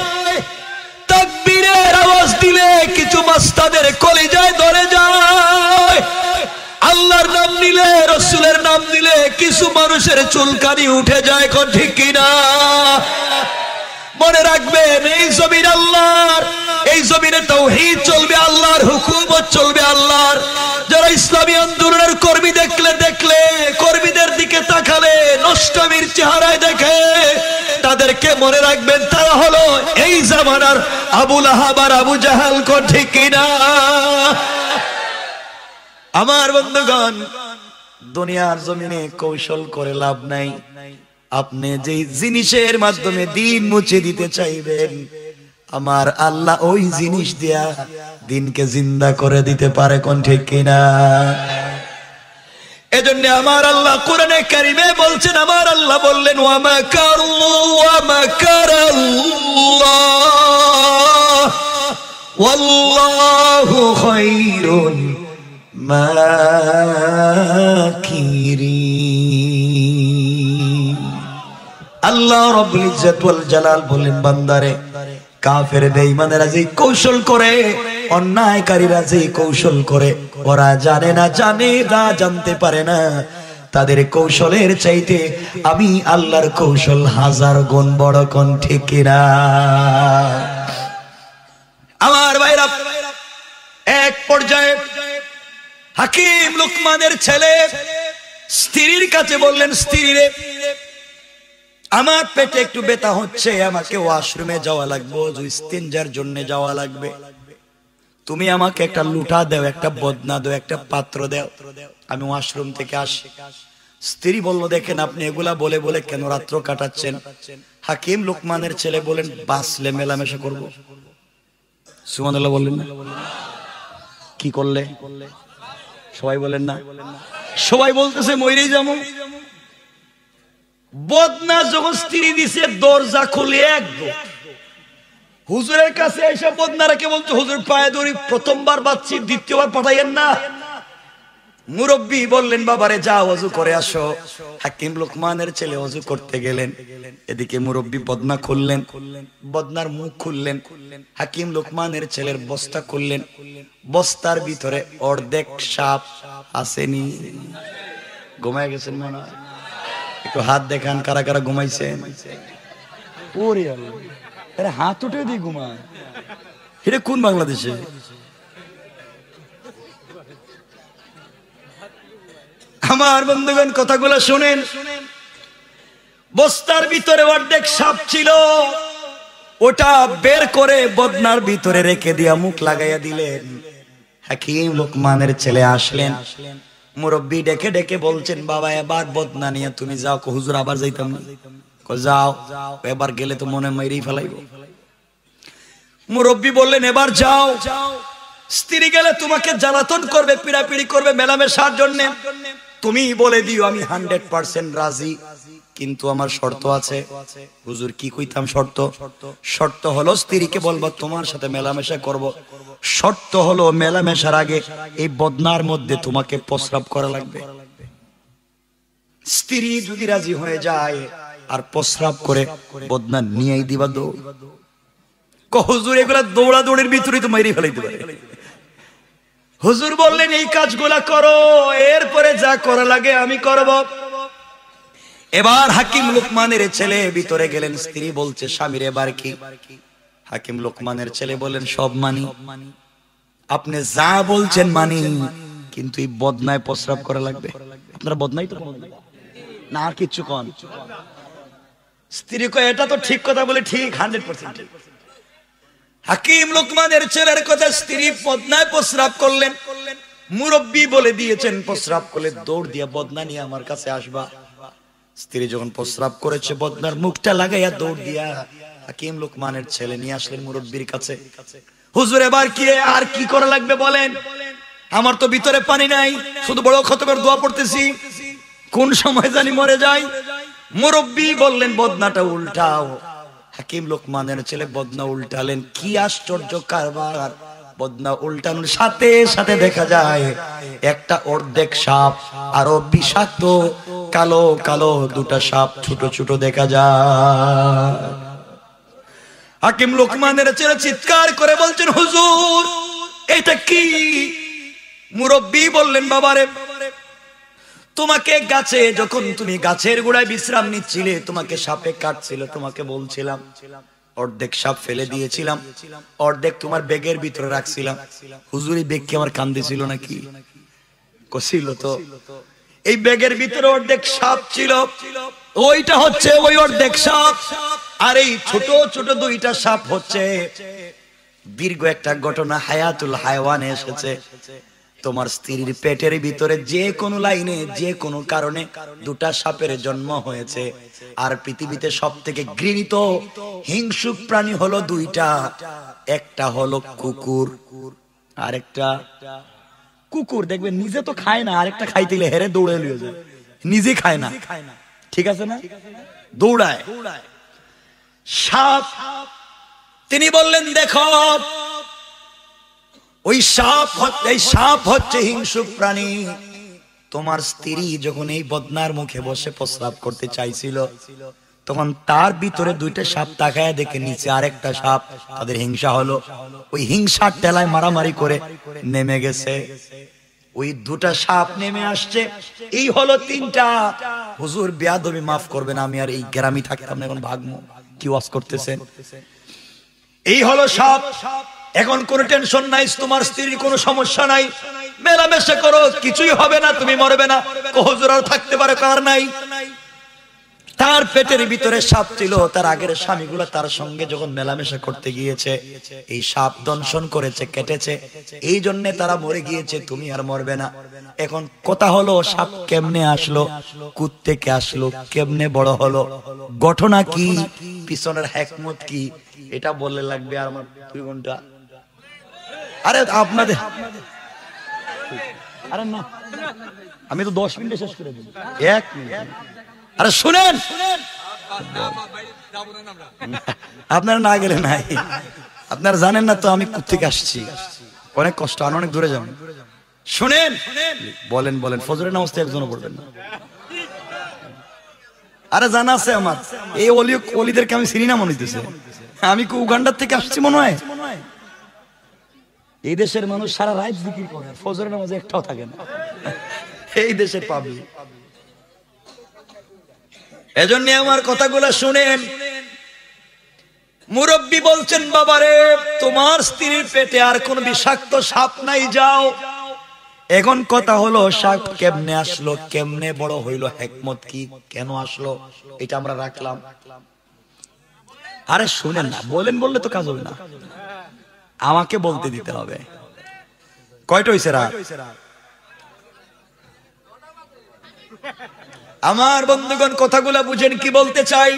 তাকবীরের আওয়াজ দিলে কিছু মাস্তাদের কলিজায় ধরে যায়। আল্লাহর নাম নিলে, রাসূলের নাম নিলে কিছু মানুষের চুলকানি উঠে যায়। কোন ঠিক কিনা? মনে রাখবেন, এই জমিন আল্লাহর, এই জমিনে তাওহীদ চলবে, আল্লাহর হুকুমত চলবে আল্লাহর। যারা ইসলামী আন্দোলনের কর্মী দেখলে কর্মীদের দিকে তাকালে নষ্টামির চেহারায় দেখে, তাদেরকে মনে রাখবেন, তারা হলো এই জামানার আবু লাহাব আর আবু জাহাল। কোন ঠিক কিনা? আমার বন্ধুগণ, দুনিয়ার জমিনে কৌশল করে লাভ নাই। আপনি যে জিনিসের মাধ্যমে দিন মুছে দিতে চাইবেন, আমার আল্লাহ ওই জিনিস দিয়া দিনকে জিন্দা করে দিতে পারে। কোন ঠিক কিনা? এজন্য আমার আল্লাহ কোরআনে কারিমে বলছেন, আমার আল্লাহ বললেন, ওয়া মাকারু ওয়া মাকারাল্লাহ ওয়াল্লাহু খায়রুল মাকিরিন। আল্লাহ রাব্বুল ইজ্জত ওয়াল জালাল বলেন, বান্দারে, কাফের বেঈমানেরা যে কৌশল করে, অন্যায়কারীরা যে কৌশল করে, ওরা জানে না, জানতে পারে না, তাদের কৌশলের চাইতে আমি আল্লাহর কৌশল হাজার গুণ বড়। কোন ঠিক কিনা? আমার ভাইরা, এক পর্যায়ে হাকিম লুকমানের ছেলে স্ত্রীর কাছে বললেন, স্ত্রী রে, আমার পেটে একটু ব্যথা হচ্ছে, আমাকে ওয়াশরুমে যাওয়া লাগবে, ইস্তিনজার জন্য যাওয়া লাগবে, তুমি আমাকে একটা লুটা দাও, একটা বদনা দাও, একটা পাত্র দাও, আমি ওয়াশরুম থেকে আসি। স্ত্রী বলল, দেখেন, আপনি এগুলা বলে বলে কেন রাত্র কাটাচ্ছেন? হাকিম লুকমানের ছেলে বলেন, বাঁচলে মেলামেশা করব। সুবহানাল্লাহ বললেন না? কি করলে? সবাই বলেন না? সবাই বলতেছে মইরেই যাবো। বদনা যখন স্ত্রী দিছে, দরজা খুলে একদম হুজুরের কাছে এসে বদনারাকে বলছে, হুজুর পায়ে ধরি, প্রথমবার বাচ্চি, দ্বিতীয়বার পাঠাইয়েন না। মুরব্বী বললেন, বাবারে যাও ওযু করে আসো। হাকিম লুকমানের ছেলে ওযু করতে গেলেন, এদিকে মুরব্বী বদনা খুললেন, বদনার মুখ খুললেন। হাকিম লুকমানের ছেলের বস্তা খুললেন, বস্তার ভিতরে অর্ধেক সাপ আসেনি। ঘুমায় গেছেন মনে হয়? একটু হাত দেখান, কারা কারা ঘুমাইছেন? ওরে আল্লাহ, আরে হাত উঠে দিয়ে ঘুমায়, এটা কোন বাংলাদেশে? আমার বন্ধুগণ, কথাগুলো শুনেন। বস্তার ভিতরে অর্ধেক সাপ ছিল, ওটা বের করে বদনার ভিতরে রেখে দিয়া মুখ লাগাইয়া দিলেন। হাকিম লুকমানের ছেলে আসলেন, মুরব্বী ডেকে ডেকে বলছেন, বাবা এবার বদনা নিয়ে তুমি যাও। হুজুর আবার যাইতাম না। যাও, এবার গেলে তো মনে মেরেই ফেলাইব। মুরব্বী বললেন, এবার যাও। স্ত্রী গেলে তোমাকে জ্বালাতন করবে, পিড়াপিড়ি করবে মেলামেশার জন্য। তুমি বলে দিও আমি 100% রাজি, কিন্তু আমার শর্ত আছে। হুজুর কি কইতাম শর্ত? শর্ত হলো স্ত্রীকে বলবো তোমার সাথে মেলামেশা করব, শর্ত হলো মেলামেশার আগে এই বদনার মধ্যে তোমাকে প্রস্রাব করা লাগবে। স্ত্রী যদি রাজি হয়ে যায় আর প্রস্রাব করে বদনা নিয়েই দিবা দৌড়। হুজুর এগুলা দৌড়াদৌড়ির ভিতরেই তো মেরে ফেলাইতে পারে। হুজুর বললেন এই কাজগুলা করো, এরপরে যা করা লাগে আমি করব। এবার হাকিম লোকমানের ছেলে ভিতরে গেলেন, স্ত্রী বলছে স্বামীর এবার কি? হাকিম লোকমানের ছেলে বলেন সব মানি, আপনি যা বলছেন মানি, কিন্তু এই বদনায় প্রস্রাব করা লাগবে। আপনারা বদনাই তো না, আর কিচ্ছু কন। স্ত্রী কয় এটা তো ঠিক কথা বলে, ঠিক 100% ঠিক। হাকিম লোকমানের ছেলের কথা, স্ত্রী বদনায় প্রস্রাব করলেন। মুরব্বী বলে দিয়েছেন প্রস্রাব করলে দৌড় দিয়া বদনা নিয়ে আমার কাছে আসবা। স্ত্রী যখন প্রস্রাব করেছে বদনার মুখটা লাগাইয়া দৌড় দিয়া হাকিম লোকমানের ছেলে নিয়ে আসলেন মুরব্বীর কাছে। হুজুর এবার কি, আর কি করা লাগবে বলেন? আমার তো ভিতরে পানি নাই, শুধু বড় খতমের দোয়া পড়তেছি, কোন সময় জানি মরে যাই। মুরব্বী বললেন বদনাটা উল্টাও। হাকিম লোকমানের ছেলে বদনা উল্টালেন। কি আশ্চর্য কারবার! বদনা উল্টানোর সাথে সাথে দেখা যায় একটা অর্ধেক সাপ, আরো বিষাক্ত কালো কালো দুটা সাপ ছোট ছোট দেখা যায়। হাকিম লোকমানের ছেলে চিৎকার করে বলছেন হুজুর এটা কি? মুরব্বী বললেন বাবারে, তোমাকে গাছে, যখন তুমি গাছের গোড়ায় বিশ্রাম নিচ্ছিলে, তোমাকে সাপে কাটছিল, তোমাকে বলছিলাম অর্ধেক সাপ ফেলে দিয়েছিলাম, অর্ধেক তোমার ব্যাগের ভিতরে রাখছিলাম। হুজুর এই ব্যাগ কি আমার কান্দে ছিল নাকি? কছিল তো। এই ব্যাগের ভিতরে অর্ধেক সাপ ছিল, ওইটা হচ্ছে ওই অর্ধেক সাপ, আর এই ছোট ছোট দুইটা সাপ হচ্ছে দীর্ঘ একটা ঘটনা হায়াতুল হায়াওয়ানে এসেছে। তোমার স্ত্রীর পেটের ভিতরে যে কোনো লাইনে যে কোনো কারণে দুটা সাপের জন্ম হয়েছে। আর পৃথিবীতে সব থেকে ঘৃণিত হিংসুক প্রাণী হলো দুইটা, একটা হলো কুকুর, আরেকটা কুকুর দেখবেন নিজে তো খায় না, আরেকটা খাইতে গেলে হেরে দৌড়ে লিয়ে যায়, নিজে খায় না, ঠিক আছে না, দৌড়ায়। সাপ, তিনি বললেন দেখো ওই সাপ, এই সাপ হচ্ছে হিংসুক প্রাণী। তোমার স্ত্রী যখন এই বদনার মুখে বসে প্রস্রাব করতে চাইছিল, তখন তার ভিতরে দুইটা সাপ তাকায় দেখে নিচে আরেকটা সাপ, তাদের হিংসা হলো। ওই হিংসার টেলায় মারামারি করে নেমে গেছে। ওই দুটা সাপ নেমে আসছে। এই হলো তিনটা। হুজুর বেয়াদবি মাফ করবেন, আমি আর এই গ্রামে থাকতাম না, এখন ভাগমু। কি ওয়াজ করতেছেন? এই হলো সাপ। এখন কোনো টেনশন নাই, তোমার স্ত্রীর কোনো সমস্যা নাই, মেলামেশা করো, কিছুই হবে না, তুমি মরবে না। হুজুর আর থাকতে পারে কার নাই? তার পেটের ভিতরে সাপ ছিল, তার আগের স্বামীগুলো তার সঙ্গে যখন মেলামেশা করতে গিয়েছে এই সাপ দংশন করেছে, কেটেছে, এই জন্য তারা মরে গিয়েছে, তুমি আর মরবে না। এখন কথা হলো সাপ কেমনে আসলো, কোত্থেকে আসলো, কেমনে বড় হলো, ঘটনা কি, পিছনের হিকমত কি, এটা বললে লাগবে আর আমার 2 ঘন্টা। আরে আপনাদের, আরে না, আমি তো 10 মিনিটে শেষ করে দেব, 1 মিনিট। আরে শুনেন, আপনারা না গেলে নাই, আপনারা জানেন না তো আমি কোত্থেকে আসছি, অনেক কষ্ট, আর অনেক দূরে যাবেন। শুনেন, বলেন বলেন, ফজরের নামাজ তো একজনও পড়বেন না। আরে জানা আছে আমার, এই অলিদেরকে আমি চিনি না মনে হইতেছে, আমি কি উগান্ডার থেকে আসছি মনে হয়? এই দেশের মানুষ সারা রাত জিকির করে, ফজরের নামাজে একটাও থাকে না, এই দেশের পাবলিক। এজন্য আমার কথাগুলো শুনেন। মুরব্বী বলছেন বাবারে, তোমার স্ত্রীর পেটে আর কোন বিষাক্ত সাপ নাই, যাও। এখন কথা হলো সাপ কেমনে আসলো, কেমনে বড় হইলো, হিকমত কি, কেন আসলো, এটা আমরা রাখলাম। আরে শুনেন না, বলেন, বললে তো কাজ হবে না, আমাকে বলতে দিতে হবে। কয়টা হইছে রাত? আমার বন্ধুগণ কথাগুলা বুঝেন কি বলতে চাই।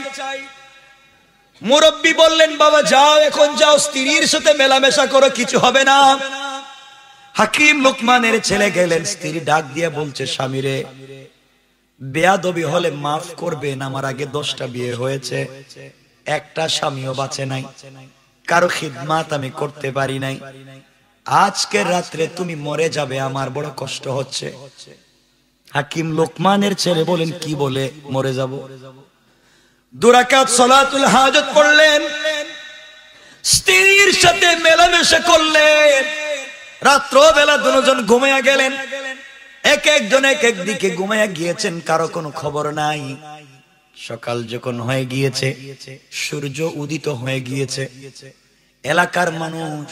মুরব্বী বললেন বাবা যাও, এখন যাও, স্ত্রীর সাথে মেলামেশা করো, কিছু হবে না। হাকিম লোকমানের ছেলে গেলেন, স্ত্রী ডাক দিয়ে বলছে স্বামীরে, বেয়াদবি হলে মাফ করবেন, আমার আগে 10টা বিয়ে হয়েছে, একটা স্বামীও বাঁচে নাই, কারো খিদমাত আমি করতে পারি নাই, আজকের রাত্রে তুমি মরে যাবে, আমার বড় কষ্ট হচ্ছে। হাকিম লোকমানের ছেলে বলেন কি বলে মরে যাব? 2 রাকাত সালাতুল হাজত পড়লেন, স্ত্রীর সাথে মেলামেশা করলেন, রাত্র বেলা দুজন ঘুমাইয়া গেলেন, এক একজন এক এক দিকে ঘুমাইয়া গিয়েছেন, কারো কোনো খবর নাই। সকাল যখন হয়ে গিয়েছে, সূর্য উদিত হয়ে গিয়েছে, এলাকার মানুষ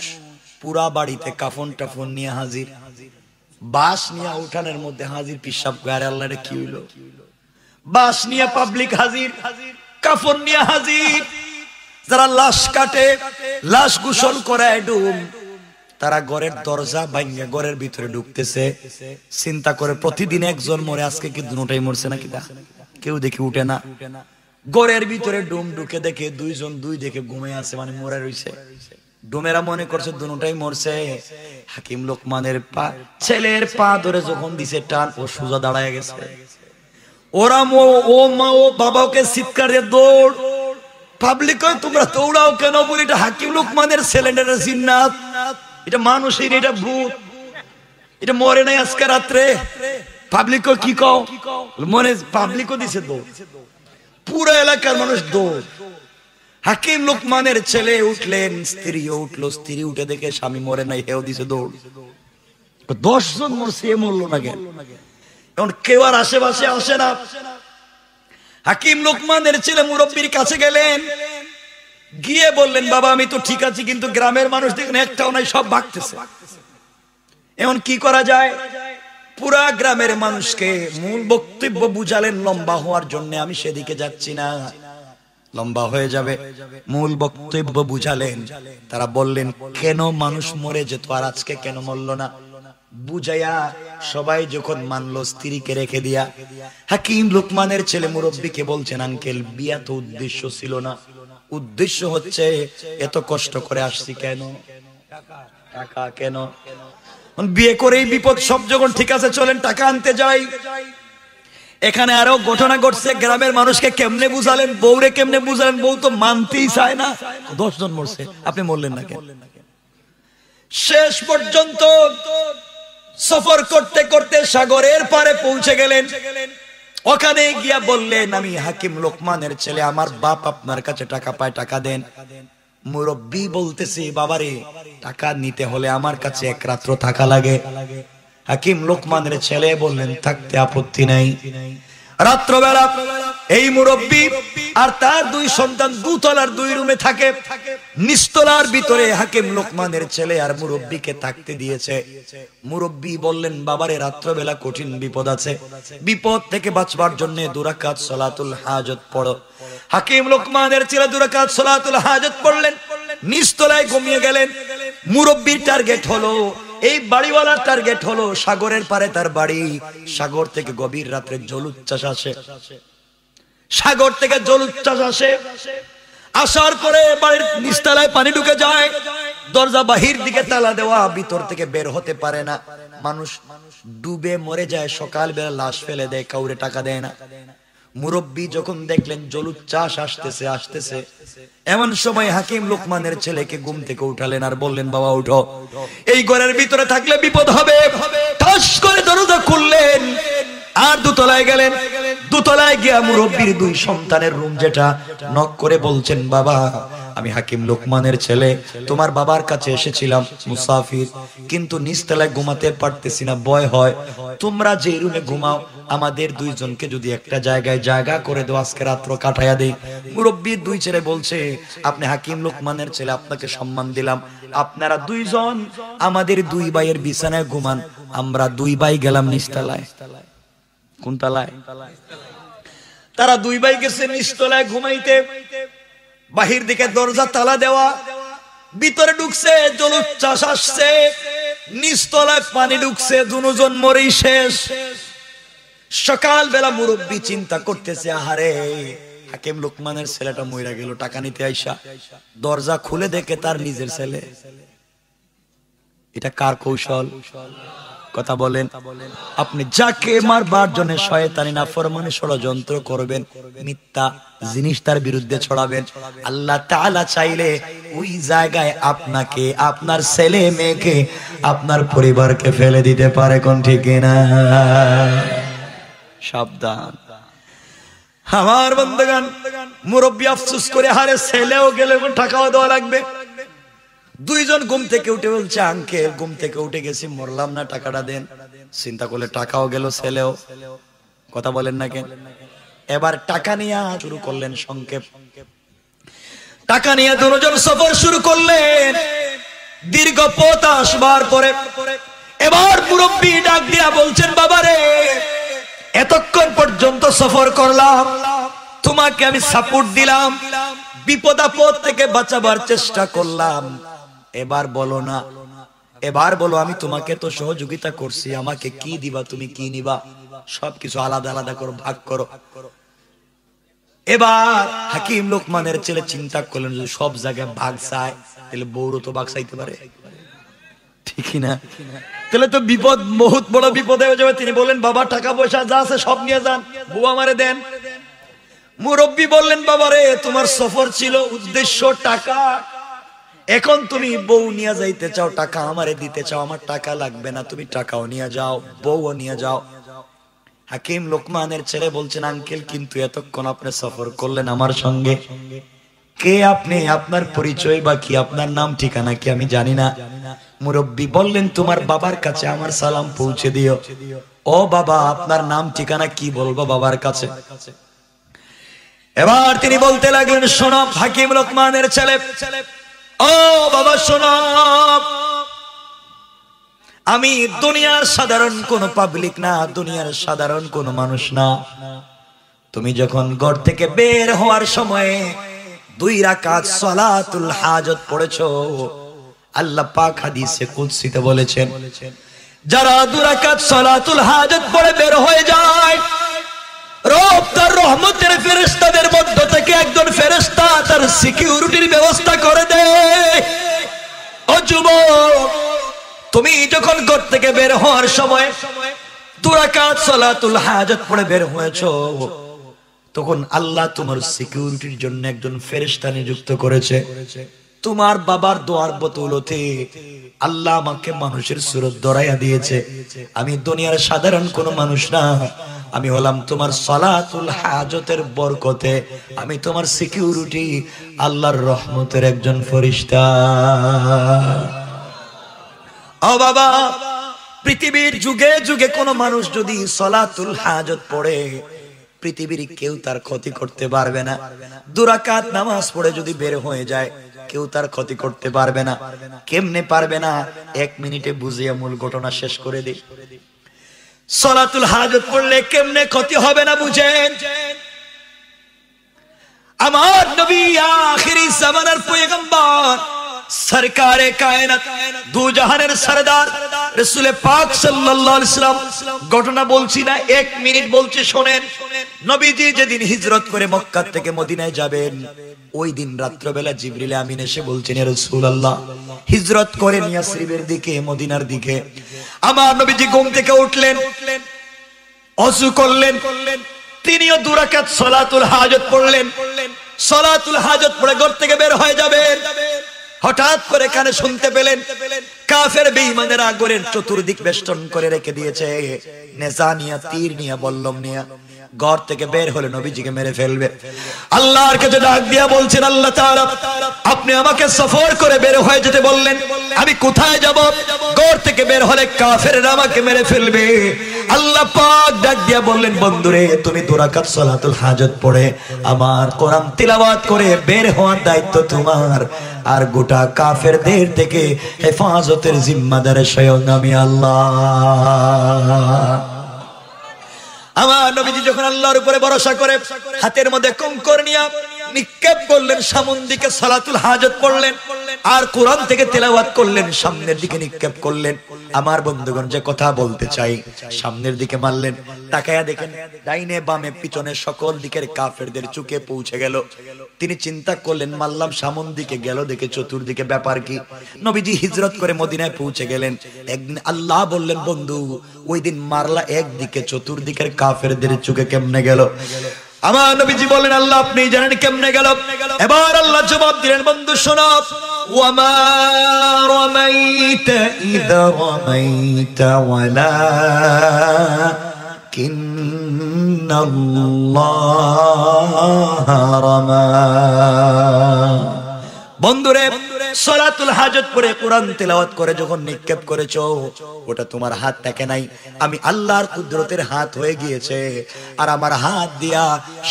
পুরা বাড়িতে কাফন টাফন নিয়ে হাজির, বাস নিয়ে উঠানের মধ্যে হাজির, পিসাব করে আল্লাহ রে কি হইলো, বাস নিয়ে পাবলিক হাজির, কাফন নিয়ে হাজির। যারা লাশ কাটে, লাশ গোসল করে ডুম, তারা ঘরের দরজা ভাঙিয়ে ঘরের ভিতরে ঢুকতেছে, চিন্তা করে প্রতিদিন একজন মরে, আজকে কি দুটাই মরছে নাকি? কেউ দেখে উঠে না, ঘরের ভিতরে ডুম ঢুকে দেখে দুইজন দুই দেখে ঘুমে আছে, মানে মরে রইছে। ডুমেরা মনে করছে দুটাই মরছে। হাকিম লোকমানের ছেলের পা ধরে যখন দিছে টান, ও সোজা দাঁড়ায় গেছে। ওরা ও মা ও বাবাকে চিৎকার দিয়ে দৌড়। পাবলিক তোমরা দৌড়াও কেন? বলি এটা হাকিম লোকমানের ছেলে, এটা জিন্নাত, এটা মানুষের, এটা ভূত, এটা মরে নাই আজকে রাত্রে। পাবলিক কি কও? মনে পাবলিকও দিছে দৌড়, পুরো এলাকার মানুষ দৌড়। হাকিম লোকমানের ছেলে উঠলেন, স্ত্রীও উঠলো, স্ত্রী উঠে দেখে স্বামী মরে নাই, হেও দিছে দৌড়। 10 জন মরছে, এ মরলো না কেন? এখন কেউ আর আশেপাশে আসে না। হাকিম লোকমানের ছেলে মুরব্বীর কাছে গেলেন, গিয়ে বললেন, বাবা আমি তো ঠিক আছি, কিন্তু গ্রামের মানুষ দেখেন একটাও নাই, সব ভাগতেছে, এখন কি করা যায়? পুরা গ্রামের মানুষকে মূল বক্তব্য বুঝালেন, লম্বা হওয়ার জন্য আমি সেদিকে যাচ্ছি না, লম্বা হয়ে যাবে। মূল বক্তব্য বুঝালেন। তারা বললেন, কেন মানুষ মরে যেত আর আজকে কেন মরল না? বুঝাইয়া সবাই যখন মানলো, স্ত্রীকে রেখে দিয়া হাকিম লোকমানের ছেলে মুরব্বীকে বলছেন, আঙ্কেল বিয়া তো উদ্দেশ্য ছিল না, উদ্দেশ্য হচ্ছে এত কষ্ট করে আসছি কেন? টাকা কেন? বিয়ে করেই বিপদ, সব যখন ঠিক আছে চলেন টাকা আনতে যাই। এখানে আরো ঘটনা ঘটছে, গ্রামের মানুষকে কেমনে বুঝালেন, বউরে কেমনে বুঝালেন, বউ তো মানতেই চায় না। 10 জন মরছে, আপনি মরলেন না কেন? শেষ পর্যন্ত সফর করতে করতে সাগরের পারে পৌঁছে গেলেন। ওখানে গিয়া বললেন, আমি হাকিম লোকমানের ছেলে, আমার বাপ আপনার কাছে টাকা পায়, টাকা দেন। মুরব্বী বলতেছে, বাবারে টাকা নিতে হলে আমার কাছে এক রাত্র থাকা লাগে। হাকিম লোকমানের ছেলে বললেন, থাকতে আপত্তি নাই। রাত্রবেলা এই মুরব্বী আর তার 2 সন্তান দুতলার 2 রুমে থাকে। নিচতলার ভিতরে হাকিম লোকমানের ছেলে আর মুরব্বীকে থাকতে দিয়েছে। মুরব্বী বললেন, বাবারে রাত্রবেলা কঠিন বিপদ আছে, বিপদ থেকে বাঁচবার জন্য 2 রাকাত সালাতুল হাজত পড়ো। হাকিম লোকমানের ছেলে 2 রাকাত সালাতুল হাজত পড়লেন, নিচতলায় ঘুমিয়ে গেলেন। মুরব্বীর টার্গেট হলো, এই বাড়িওয়ালার টার্গেট হলো সাগরের পারে তার বাড়ি। সাগর থেকে গভীর রাত্রে জলুচ্ছ্বাস আসে, সাগর থেকে জলুচ্ছ্বাস আসে। আসার পরে বাড়ির নিচতলায় পানি ঢুকে যায়, দরজা বাহির দিকে তালা দেওয়া, ভিতর থেকে বের হতে পারে না। মানুষ ডুবে মরে যায়, সকালবেলা লাশ ফেলে দেয়, কাউরে টাকা দেয় না। মুরব্বী যখন দেখলেন জলুচ্ছ্বাস আসতেছে আসতেছে, এমন সময় হাকিম লোকমানের ছেলেকে ঘুম থেকে উঠালেন আর বললেন, বাবা উঠো, এই ঘরের ভিতরে থাকলে বিপদ হবে। ঠাস করে দরজা খুললেন আর দোতলায় গেলেন। দোতলায় গিয়া মুরব্বীর 2 সন্তানের রুম, যেটা নক করে বলছেন, বাবা আমি হাকিম লোকমানের ছেলে, তোমার বাবার কাছে এসেছিলাম মুসাফির, কিন্তু নিচতলায় ঘুমাতে পারতেছি না, ভয় হয়। তোমরা যে রুমে ঘুমাও, আমাদের 2 জনকে যদি একটা জায়গায় জায়গা করে দাও, আজকে রাত্র কাটাইয়া দেই। মুরব্বীর 2 ছেলে বলছে, আপনি হাকিম লোকমানের ছেলে, আপনাকে সম্মান দিলাম, আপনারা 2 জন আমাদের 2 ভাইয়ের বিছানায় ঘুমান, আমরা 2 ভাই গেলাম নিচতলায়। কোন তলায়? তারা 2 ভাই গেছে নিচতলায় ঘুমাইতে। বাহির দিকে দরজা তালা দেওয়া, ভিতরে ঢুকছে, জলোচ্ছ্বাস আসছে, নিচতলায় পানি ঢুকছে, 2 জন মরেই শেষ। সকালবেলা মুরব্বী চিন্তা করতেছে, আহারে হাকিম লোকমানের ছেলেটা মইরা গেল, টাকা নিতে আইসা দরজা খুলে দেখে তার নিজের ছেলে। এটা কার কৌশল? কথা বলেন। আপনি যাকে মারবার জন্য শয়তানি নাফরমানি ষড়যন্ত্র করবেন, মিথ্যা জিনিস তার বিরুদ্ধে ছড়াবেন, আল্লাহ তাআলা চাইলে ওই জায়গায় আপনাকে, আপনার ছেলে মেয়েকে, আপনার পরিবারকে ফেলে দিতে পারে। কোন ঠিক না? সাবধান আমার বান্দাগান। মুরব্বী আফসোস করে, হারে ছেলেও গেলে টাকাও দেওয়া লাগবে, দুইজন ঘুম থেকে উঠে বলছে আঙ্কেল ঘুম থেকে উঠে গেছি, মরলাম না, টাকাটা দেন। চিন্তা করলে টাকাও গেল, ছেলেও। কথা বলেন না কেন? এবার টাকা নিয়ে শুরু করলেন সংক্ষেপ। টাকা নিয়ে দুজন সফর শুরু করলেন। দীর্ঘ পথ আসবার পরে এবার মুরব্বী ডাক দিয়া বলছেন, বাবারে এতক্ষণ পর্যন্ত সফর করলাম, তোমাকে আমি সাপোর্ট দিলাম, বিপদ আপদ থেকে বাঁচাবার চেষ্টা করলাম, এবার বলো না, এবার বলো আমি তোমাকে তো সহযোগিতা করছি, আমাকে কি দিবা, তুমি কি নিবা, সবকিছু আলাদা আলাদা করো, ভাগ করো। এবার হাকিম লোকমানের ছেলে চিন্তা করলেন যদি সব জায়গায় ভাগ চায় তাহলে বউরও তো ভাগ চাইতে পারে, ঠিক না? তাহলে তো বিপদ, বহুত বড় বিপদ হয়ে যাবে। তিনি বললেন বাবা টাকা পয়সা যা আছে সব নিয়ে যান, বউ আমারে দেন। মুরব্বী বললেন বাবারে তোমার সফর ছিল উদ্দেশ্য টাকা, এখন তুমি বউ নিয়ে যাইতে চাও, টাকা আমারে দিতে চাও, আমার টাকা লাগবে না, তুমি টাকাও নিয়ে যাও, বউও নিয়ে যাও। হাকিম লোকমানের ছেলে বলছেন আঙ্কেল কিন্তু এতক্ষণ আপনি সফর করলেন আমার সঙ্গে, কে আপনি, আপনার পরিচয় বা কি, আপনার নাম ঠিকানা কি আমি জানি না। মুরব্বী বললেন তোমার বাবার কাছে আমার সালাম পৌঁছে দিও। ও বাবা আপনার নাম ঠিকানা কি বলবো বাবার কাছে? এবার তিনি বলতে লাগলেন শোনো হাকিম লোকমানের ছেলে, ও বাবা শোনো, আমি দুনিয়ার সাধারণ কোন পাবলিক না, দুনিয়ার সাধারণ কোন মানুষ না। তুমি যখন ঘর থেকে বের হওয়ার সময় 2 রাকাত সালাতুল হাজত পড়েছো, আল্লাহ পাক হাদিসে কুদসিতে বলেছেন যারা 2 রাকাত সালাতুল হাজত পড়ে বের হয়ে যায়, রব তার রহমতের ফেরেশতাদের মধ্য থেকে একজন ফেরেশতা তার সিকিউরিটির ব্যবস্থা করে দেয়। ও যুবক তুমি যখন ঘর থেকে বের হওয়ার সময় 2 রাকাত সালাতুল হাজত পড়ে বের হয়েছো, তখন আল্লাহ তোমার সিকিউরিটির জন্য একজন ফেরেশতা নিযুক্ত করেছে। তোমার বাবার দোয়ার বদৌলতে আল্লাহ আমাকে মানুষের সুরত ধরাইয়া দিয়েছে। আমি দুনিয়ার সাধারণ কোন মানুষ না, আমি হলাম তোমার সালাতুল হাজতের বরকতে আমি তোমার সিকিউরিটি, আল্লাহর রহমতের একজন ফেরেশতা। ও বাবা পৃথিবীর যুগে যুগে কোন মানুষ যদি সালাতুল হাজত পড়ে পৃথিবীর কেউ তার ক্ষতি করতে পারবে না। 2 রাকাত নামাজ পড়ে যদি বের হয়ে যায় কেউ তার ক্ষতি করতে পারবে না। কেমনে পারবে না? 1 মিনিটে বুঝিয়ে মূল ঘটনা শেষ করে দিই। সালাতুল হাজত পড়লে কেমনে ক্ষতি হবে না বুঝেন? আমার নবী আখিরি জামানার পয়গম্বর সরকারে কায়নাত দু জাহানের সরদার রাসূল পাক সাল্লাল্লাহু আলাইহি সাল্লাম ঘটনা বলছি না, 1 মিনিট বলছি শোনেন। নবীজি যেদিন হিজরত করে মক্কা থেকে মদিনায় যাবেন, ওই দিন রাত্রিবেলা জিবরিল আমিন এসে বলছেন ইয়া রাসূলুল্লাহ হিজরত করেন ইয়াসরিবের দিকে, মদিনার দিকে। আমার নবীজি ঘুম থেকে উঠলেন, ওযু করলেন, তিনিও 2 রাকাত সালাতুল হাজত পড়লেন। সালাতুল হাজত পড়ে ঘর থেকে বের হয়ে যাবেন, হঠাৎ করে কানে শুনতে পেলেন কাফের বেঈমানেরা ঘরের চতুর্দিক বেষ্টন করে রেখে দিয়েছে, নেজা নিয়া, তীর নিয়া, বল্লম নিয়া ঘর থেকে বের হলে নবীজিকে মেরে ফেলবে। আল্লাহর কাছে ডাক দিয়া বলছেন আল্লাহ তাআলা আপনি আমাকে সফর করে বের হয়ে যেতে বললেন, আমি কোথায় যাব? ঘর থেকে বের হলে কাফেররা আমাকে মেরে ফেলবে। আল্লাহ পাক ডাক দিয়া বললেন বন্ধুরে তুমি 2 রাকাত সালাতুল হাজত পড়ে আমার কোরআন তিলাওয়াত করে বের হওয়ার দায়িত্ব তোমার, আর গোটা কাফেরদের থেকে হেফাজতের জিম্মাদার স্বয়ং আমি আল্লাহ। আমার নবীজি যখন আল্লাহর উপরে ভরসা করে হাতের মধ্যে কঙ্কর নিয়ে নিক্ষেপ করলেন, সামনের দিকে সালাতুল হাজত পড়লেন আর কোরআন থেকে তেলাওয়াত করলেন, সামনের দিকে নিক্ষেপ করলেন। আমার বন্ধুগণ যে কথা বলতে চাই, সামনের দিকে মারলেন, তাকায়া দেখেন ডাইনে বামে পিছনে সকল দিকের কাফেরদের চোখে পৌঁছে গেল। তিনি চিন্তা করলেন মারলাম সামনের দিকে গেল, দেখে চতুর্দিকে ব্যাপার কি। নবীজি হিজরত করে মদিনায় পৌঁছে গেলেন। একদিন আল্লাহ বললেন বন্ধু ওই দিন মারলা একদিকে, চতুর্দিকের কাফেরদের চোখে কেমনে গেল? আমার নবীজি বলেন আল্লাহ আপনি জানেন কেমনে গেল। এবার আল্লাহ জবাব দিলেন বন্ধু শোনো, ওয়ামা রামাইতা ইযা রামাইতা ওয়ালাকিন্নাল্লাহা রামা। বন্ধুরে সালাতুল হাজত পড়ে কোরআন তেলাওয়াত করে যখন নিক্ষেপ করেছো, ওটা তোমার হাত থেকে নাই, আমি আল্লাহর কুদরতের হাত হয়ে গিয়েছে। আর আমার হাত দিয়া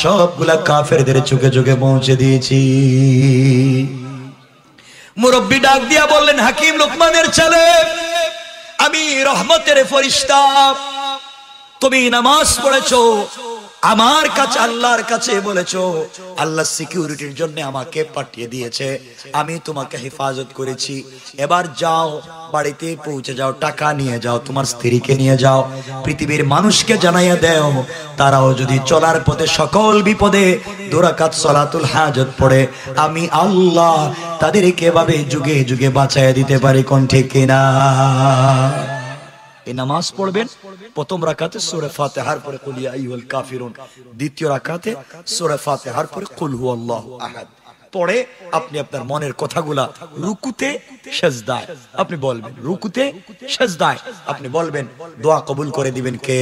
সবগুলা কাফেরদের চোখে চোখে পৌঁছে দিয়েছি। মুরব্বি ডাক দিয়া বললেন, হাকিম লোকমানের ছেলে, আমি রহমতের ফেরেশতা, তুমি নামাজ পড়েছো, আমার কাছে আল্লাহর কাছে বলেছো, আল্লাহ সিকিউরিটির জন্য আমাকে পাঠিয়ে দিয়েছে, আমি তোমাকে হেফাজত করেছি। এবার যাও, বাড়িতে পৌঁছে যাও, টাকা নিয়ে যাও, তোমার স্ত্রীকে নিয়ে যাও, পৃথিবীর মানুষকে জানাইয়া দেও, তারাও যদি চলার পথে সকল বিপদে 2 রাকাত সালাতুল হাজত পড়ে, আমি আল্লাহ তাদেরকে এভাবে যুগে যুগে বাঁচাইয়া দিতে পারি। কোন ঠিক কিনা? এই নামাজ পড়বেন, প্রথম রাকাতে সূরা ফাতিহার পরে কুল ইয়া আইয়ুহাল কাফিরুন, দ্বিতীয় রাকাতে সূরা ফাতিহার পরে কুল হুয়াল্লাহু আহাদ পড়ে আপনি আপনার মনের কথাগুলা রুকুতে সিজদায় আপনি বলবেন, রুকুতে সিজদায় আপনি বলবেন, দোয়া কবুল করে দিবেন কে?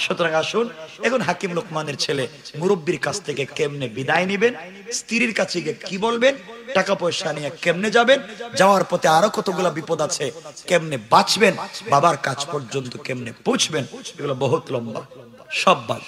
সুতরাং আসুন, এখন হাকিম লোকমানের ছেলে মুরব্বির কাছ থেকে কেমনে বিদায় নেবেন, স্ত্রীর কাছে গিয়ে কি বলবেন, টাকা পয়সা নিয়ে কেমনে যাবেন, যাওয়ার পথে আরো কতগুলো বিপদ আছে, কেমনে বাঁচবেন, বাবার কাছ পর্যন্ত কেমনে পৌঁছবেন, এগুলো বহুত লম্বা, সব বাদ।